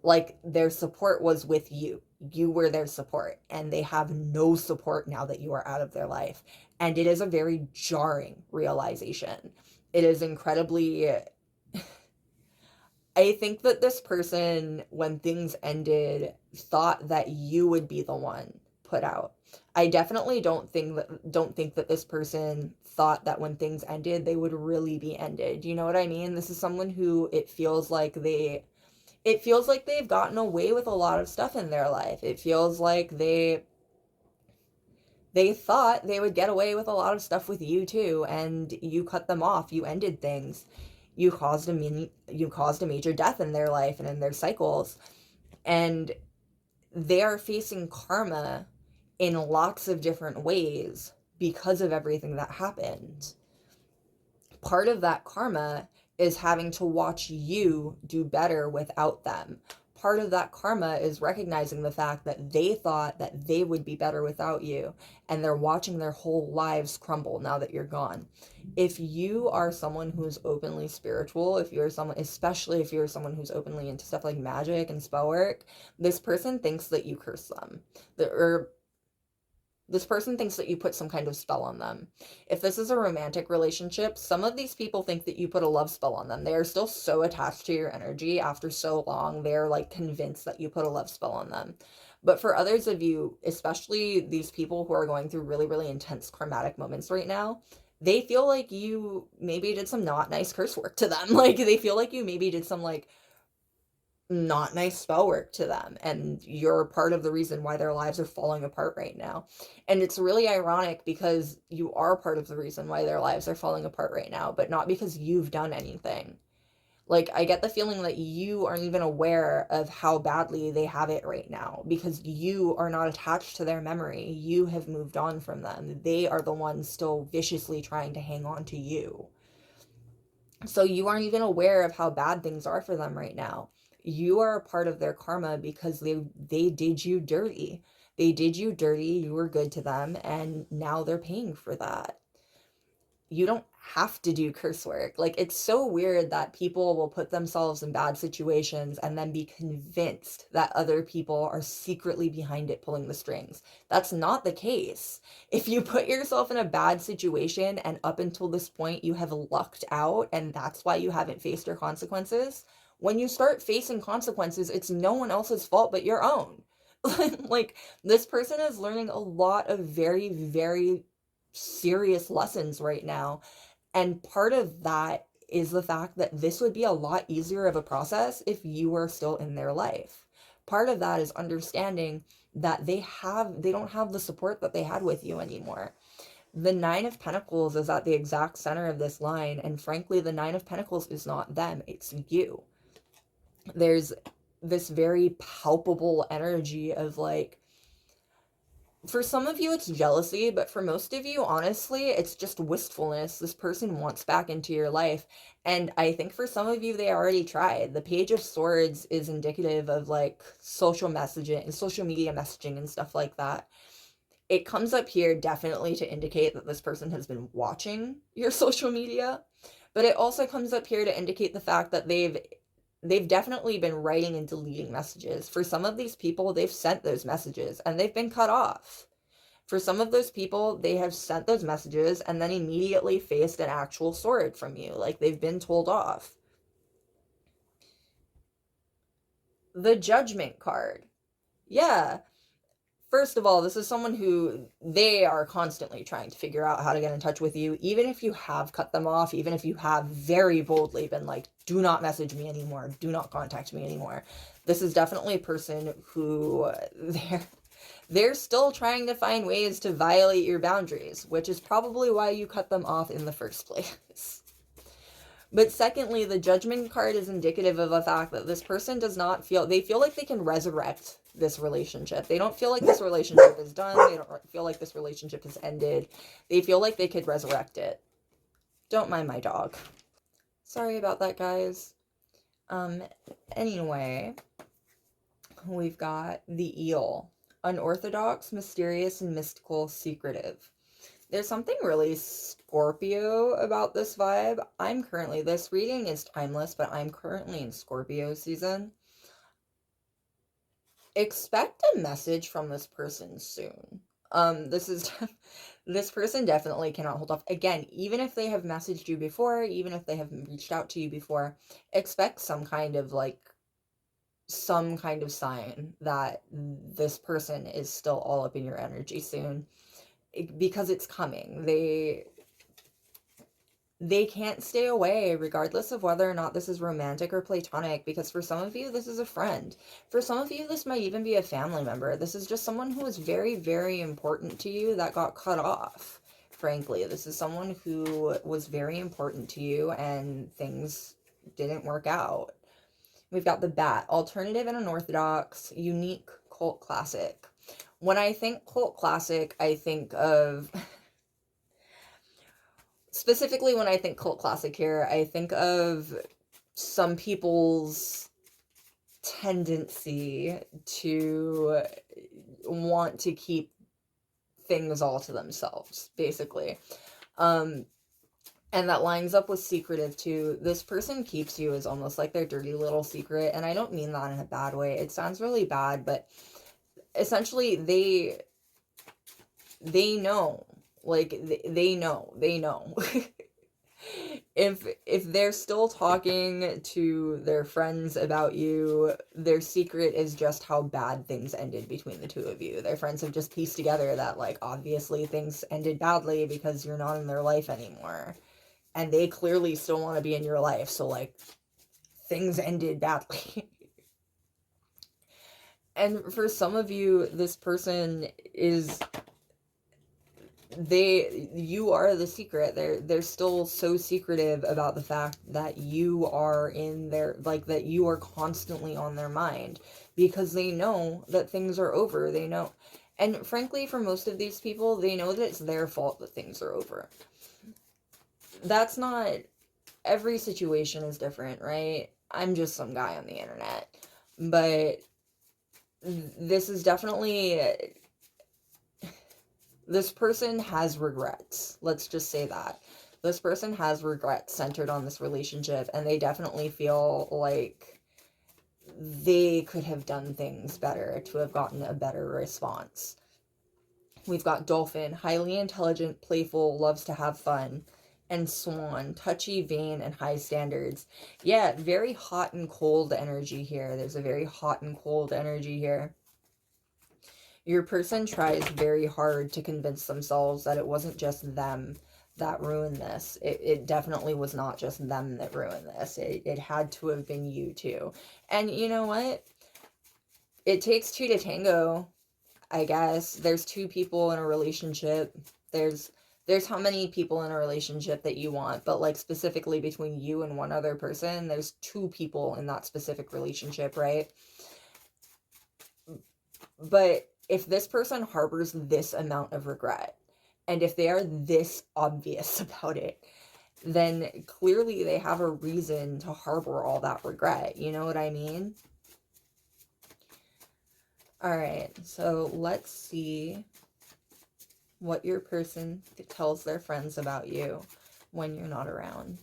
Speaker 1: Like, their support was with you. You were their support, and they have no support now that you are out of their life. And it is a very jarring realization. It is incredibly, I think that this person, when things ended, thought that you would be the one put out. I definitely don't think that this person thought that when things ended, they would really be ended. You know what I mean? This is someone who it feels like they've gotten away with a lot of stuff in their life. It feels like they thought they would get away with a lot of stuff with you too, and you cut them off. You ended things. You caused a major death in their life and in their cycles, and they are facing karma in lots of different ways because of everything that happened. Part of that karma is having to watch you do better without them. Part of that karma is recognizing the fact that they thought that they would be better without you, and they're watching their whole lives crumble now that you're gone. If you are someone who's openly spiritual, if you're someone, especially if you're someone who's openly into stuff like magic and spell work, this person thinks that you curse them. Or this person thinks that you put some kind of spell on them. If this is a romantic relationship, some of these people think that you put a love spell on them. They are still so attached to your energy after so long. They're like convinced that you put a love spell on them. But for others of you, especially these people who are going through really, really intense karmatic moments right now, they feel like you maybe did some not nice curse work to them. Like they feel like you maybe did some like not nice spell work to them, and you're part of the reason why their lives are falling apart right now. And it's really ironic because you are part of the reason why their lives are falling apart right now, but not because you've done anything. Like, I get the feeling that you aren't even aware of how badly they have it right now because you are not attached to their memory. You have moved on from them. They are the ones still viciously trying to hang on to you. So you aren't even aware of how bad things are for them right now. You are a part of their karma because they did you dirty. They did you dirty, you were good to them, and now they're paying for that. You don't have to do curse work. Like, it's so weird that people will put themselves in bad situations and then be convinced that other people are secretly behind it pulling the strings. That's not the case. If you put yourself in a bad situation and up until this point you have lucked out and that's why you haven't faced your consequences, when you start facing consequences, it's no one else's fault but your own. Like, this person is learning a lot of very, very serious lessons right now. And part of that is the fact that this would be a lot easier of a process if you were still in their life. Part of that is understanding that they don't have the support that they had with you anymore. The Nine of Pentacles is at the exact center of this line, and frankly, the Nine of Pentacles is not them, it's you. There's this very palpable energy of like, for some of you, it's jealousy, but for most of you, honestly, it's just wistfulness. This person wants back into your life. And I think for some of you, they already tried. The Page of Swords is indicative of like social messaging, social media messaging, and stuff like that. It comes up here definitely to indicate that this person has been watching your social media, but it also comes up here to indicate the fact that they've definitely been writing and deleting messages. For some of these people, they've sent those messages and they've been cut off. For some of those people, they have sent those messages and then immediately faced an actual sword from you. Like, they've been told off. The Judgment card. Yeah. First of all, this is someone who they are constantly trying to figure out how to get in touch with you, even if you have cut them off, even if you have very boldly been like, do not message me anymore, do not contact me anymore. This is definitely a person who they're still trying to find ways to violate your boundaries, which is probably why you cut them off in the first place. But secondly, the Judgment card is indicative of the fact that this person does not feel, they feel like they can resurrect this relationship. They don't feel like this relationship is done. They don't feel like this relationship has ended. They feel like they could resurrect it. Don't mind my dog. Sorry about that, guys. Anyway, we've got the Eel. Unorthodox, mysterious, and mystical, secretive. There's something really Scorpio about this vibe. This reading is timeless, but I'm currently in Scorpio season. Expect a message from this person soon. This is this person definitely cannot hold off. Again, even if they have messaged you before, even if they have reached out to you before, expect some kind of sign that this person is still all up in your energy soon, because it's coming. They can't stay away, regardless of whether or not this is romantic or platonic, because for some of you, this is a friend. For some of you, this might even be a family member. This is just someone who is very, very important to you that got cut off, frankly. This is someone who was very important to you and things didn't work out. We've got the Bat, alternative and unorthodox, unique, cult classic. When I think cult classic, I think of specifically when I think cult classic here, I think of some people's tendency to want to keep things all to themselves, basically. And that lines up with secretive too. This person keeps you as almost like their dirty little secret, and I don't mean that in a bad way. It sounds really bad, but essentially they know. Like they know. If they're still talking to their friends about you, their secret is just how bad things ended between the two of you. Their friends have just pieced together that, like, obviously things ended badly because you're not in their life anymore. And they clearly still want to be in your life, so, like, things ended badly. And for some of you, this person is... you are the secret. They're still so secretive about the fact that you are in their, like, that you are constantly on their mind, because they know that things are over. They know. And frankly, for most of these people, they know that it's their fault that things are over. That's not... every situation is different, right? I'm just some guy on the internet. But this is definitely... this person has regrets. Let's just say that. This person has regrets centered on this relationship, and they definitely feel like they could have done things better to have gotten a better response. We've got Dolphin, highly intelligent, playful, loves to have fun. And Swan, touchy, vain, and high standards. Yeah, very hot and cold energy here. There's a very hot and cold energy here. Your person tries very hard to convince themselves that it wasn't just them that ruined this. It definitely was not just them that ruined this. It had to have been you too. And you know what? It takes two to tango, I guess. There's two people in a relationship. There's how many people in a relationship that you want, but, like, specifically between you and one other person, there's two people in that specific relationship, right? But if this person harbors this amount of regret, and if they are this obvious about it, then clearly they have a reason to harbor all that regret. You know what I mean? All right, so let's see what your person tells their friends about you when you're not around.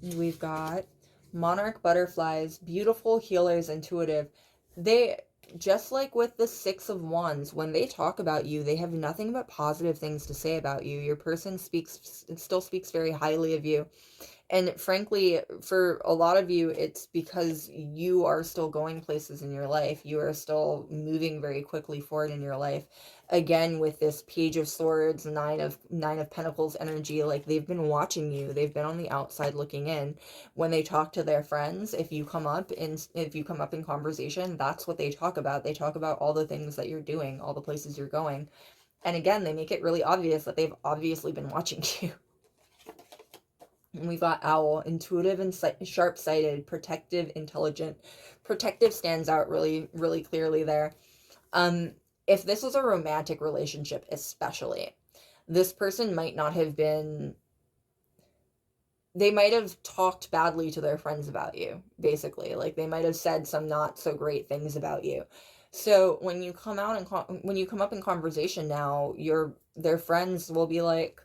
Speaker 1: We've got monarch butterflies, beautiful, healers, intuitive. They, just like with the Six of Wands, when they talk about you, they have nothing but positive things to say about you. Your person still speaks very highly of you. And frankly, for a lot of you, it's because you are still going places in your life. You are still moving very quickly forward in your life. Again, with this Page of Swords, Nine of Pentacles energy, like, they've been watching you. They've been on the outside looking in. When they talk to their friends, if you come up in conversation, that's what they talk about. They talk about all the things that you're doing, all the places you're going. And again, they make it really obvious that they've obviously been watching you. And we've got Owl, intuitive and sharp-sighted, protective, intelligent. Protective stands out really, really clearly there. If this was a romantic relationship, especially, this person might not have been... they might have talked badly to their friends about you, basically. Like, they might have said some not so great things about you. So when you come up in conversation now, their friends will be like,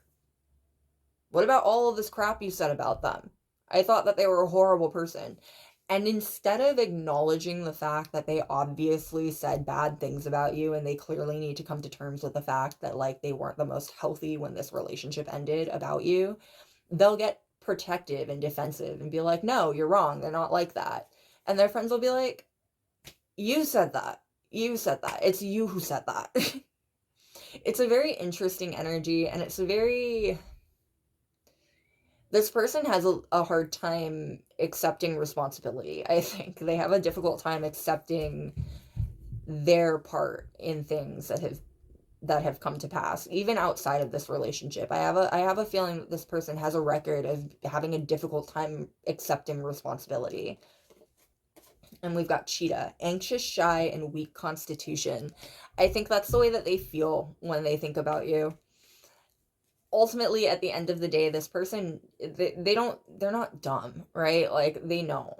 Speaker 1: what about all of this crap you said about them? I thought that they were a horrible person. And instead of acknowledging the fact that they obviously said bad things about you and they clearly need to come to terms with the fact that like they weren't the most healthy when this relationship ended about you, they'll get protective and defensive and be like, no, you're wrong. They're not like that. And their friends will be like, you said that. You said that. It's you who said that. It's a very interesting energy, and it's a very, this person has a hard time accepting responsibility. I think they have a difficult time accepting their part in things that have come to pass, even outside of this relationship. I have a feeling that this person has a record of having a difficult time accepting responsibility. And we've got cheetah, anxious, shy, and weak constitution. I think that's the way that they feel when they think about you. Ultimately, at the end of the day, this person, they're not dumb, right? Like, they know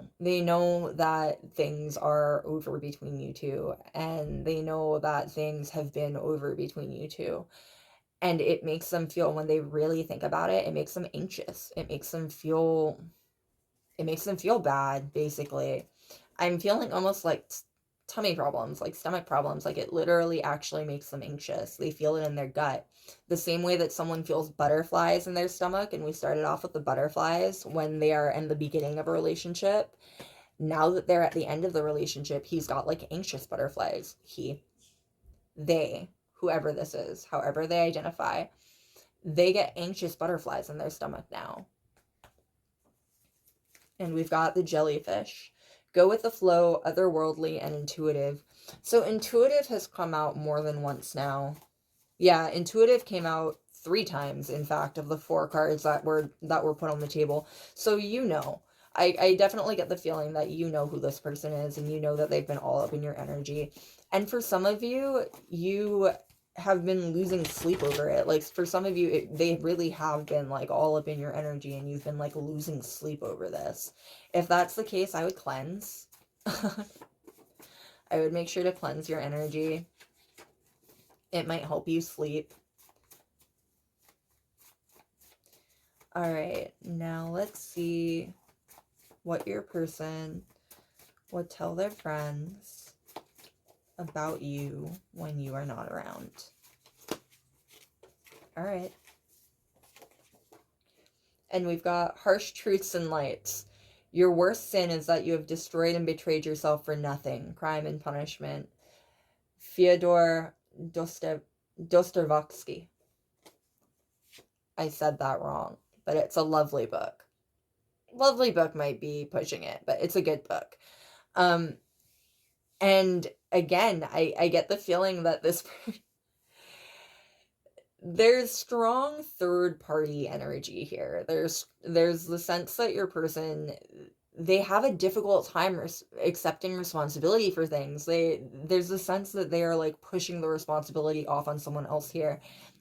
Speaker 1: that things are over between you two, and they know that things have been over between you two. And it makes them feel, when they really think about it, it makes them anxious. It makes them feel bad, basically. I'm feeling almost like tummy problems, like stomach problems. Like, it literally actually makes them anxious. They feel it in their gut. The same way that someone feels butterflies in their stomach, and we started off with the butterflies when they are in the beginning of a relationship. Now that they're at the end of the relationship, he's got like anxious butterflies. They, whoever this is, however they identify, they get anxious butterflies in their stomach now. And we've got the jellyfish. Go with the flow, otherworldly, and intuitive. So intuitive has come out more than once now. Yeah, intuitive came out 3 times, in fact, of the 4 cards that were put on the table. So I definitely get the feeling that you know who this person is, and you know that they've been all up in your energy. And for some of you, you have been losing sleep over it. Like, for some of you, they really have been like all up in your energy, and you've been like losing sleep over this. If that's the case, I would cleanse. I would make sure to cleanse your energy. It might help you sleep. All right, now let's see what your person would tell their friends about you when you are not around. All right. And we've got harsh truths and lights. Your worst sin is that you have destroyed and betrayed yourself for nothing. Crime and punishment. Fyodor Dostoevsky. I said that wrong, but it's a lovely book. Lovely book might be pushing it, but it's a good book. And again, I get the feeling that there's strong third party energy here. There's the sense that your person, they have a difficult time accepting responsibility for things. There's the sense that they are like pushing the responsibility off on someone else here.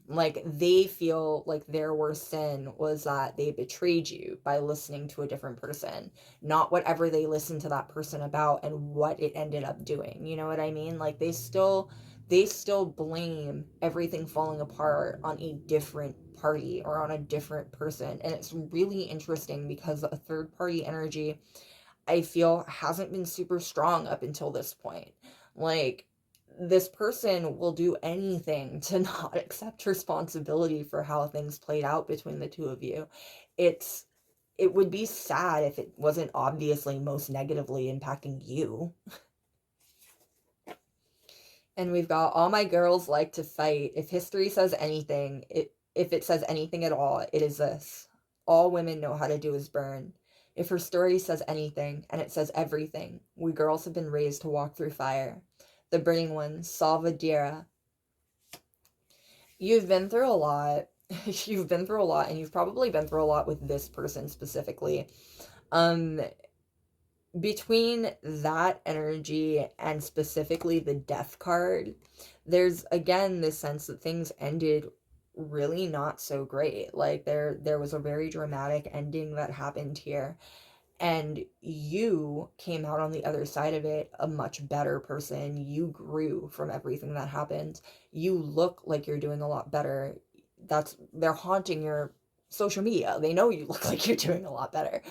Speaker 1: Like, they feel like their worst sin was that they betrayed you by listening to a different person, not whatever they listened to that person about and what it ended up doing. You know what I mean? Like, they still blame everything falling apart on a different party or on a different person. And it's really interesting because a third party energy, I feel, hasn't been super strong up until this point. Like, this person will do anything to not accept responsibility for how things played out between the two of you. It would be sad if it wasn't obviously most negatively impacting you. And we've got, all my girls like to fight. If history says anything, if it says anything at all, it is this. All women know how to do is burn. If her story says anything, and it says everything, we girls have been raised to walk through fire. The burning one, Salvadera. You've been through a lot. You've been through a lot, and you've probably been through a lot with this person specifically. Between that energy and specifically the death card, there's again this sense that things ended really not so great. Like, there was a very dramatic ending that happened here, and you came out on the other side of it a much better person. You grew from everything that happened. You look like you're doing a lot better. They're haunting your social media. They know you look like you're doing a lot better.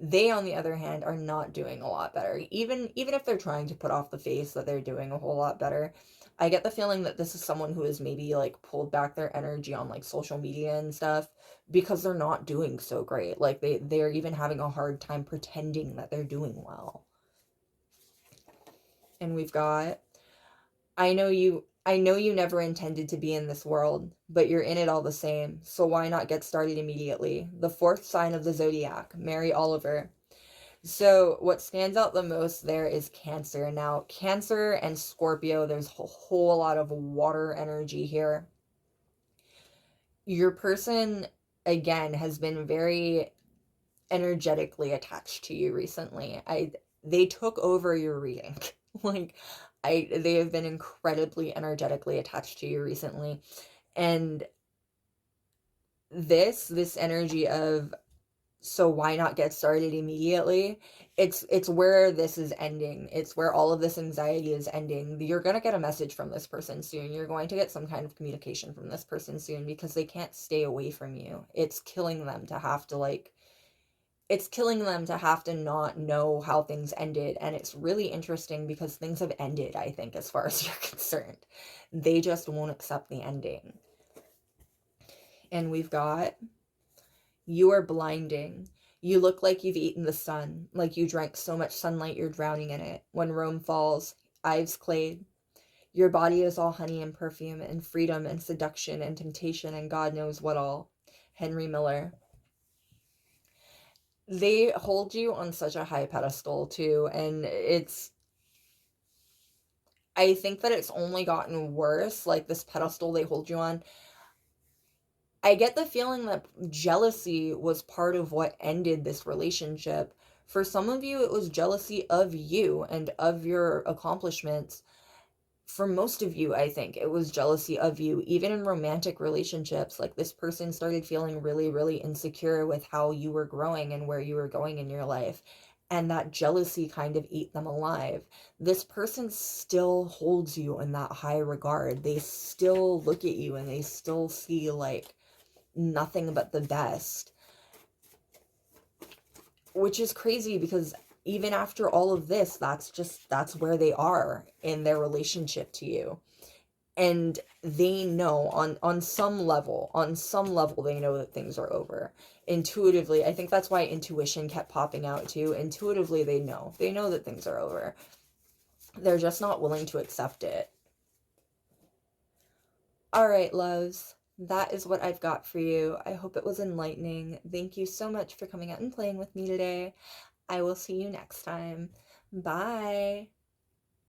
Speaker 1: They, on the other hand, are not doing a lot better. Even if they're trying to put off the face that they're doing a whole lot better, I get the feeling that this is someone who has maybe like pulled back their energy on like social media and stuff because they're not doing so great. Like they're even having a hard time pretending that they're doing well. And we've got, I know you never intended to be in this world, but you're in it all the same. So why not get started immediately? The fourth sign of the zodiac, Mary Oliver. So what stands out the most there is Cancer. Now, Cancer and Scorpio, there's a whole lot of water energy here. Your person, again, has been very energetically attached to you recently. They took over your reading. Like they have been incredibly energetically attached to you recently. And this energy of, so why not get started immediately, it's where this is ending. It's where all of this anxiety is ending. You're going to get a message from this person soon. You're going to get some kind of communication from this person soon, because they can't stay away from you. It's killing them to have to not know how things ended. And it's really interesting because things have ended, I think, as far as you're concerned. They just won't accept the ending. And we've got, you are blinding. You look like you've eaten the sun, like you drank so much sunlight you're drowning in it. When Rome falls, Ives Clade. Your body is all honey and perfume and freedom and seduction and temptation and God knows what all. Henry Miller. They hold you on such a high pedestal too, and I think that it's only gotten worse, like this pedestal they hold you on. I get the feeling that jealousy was part of what ended this relationship. For some of you, it was jealousy of you and of your accomplishments. For most of you, I think it was jealousy of you. Even in romantic relationships, like this person started feeling really, really insecure with how you were growing and where you were going in your life. And that jealousy kind of ate them alive. This person still holds you in that high regard. They still look at you and they still see like nothing but the best, which is crazy because even after all of this, that's where they are in their relationship to you. And they know on some level they know that things are over. Intuitively, I think that's why intuition kept popping out too. Intuitively, they know that things are over. They're just not willing to accept it. All right, loves, that is what I've got for you. I hope it was enlightening. Thank you so much for coming out and playing with me today. I will see you next time. Bye.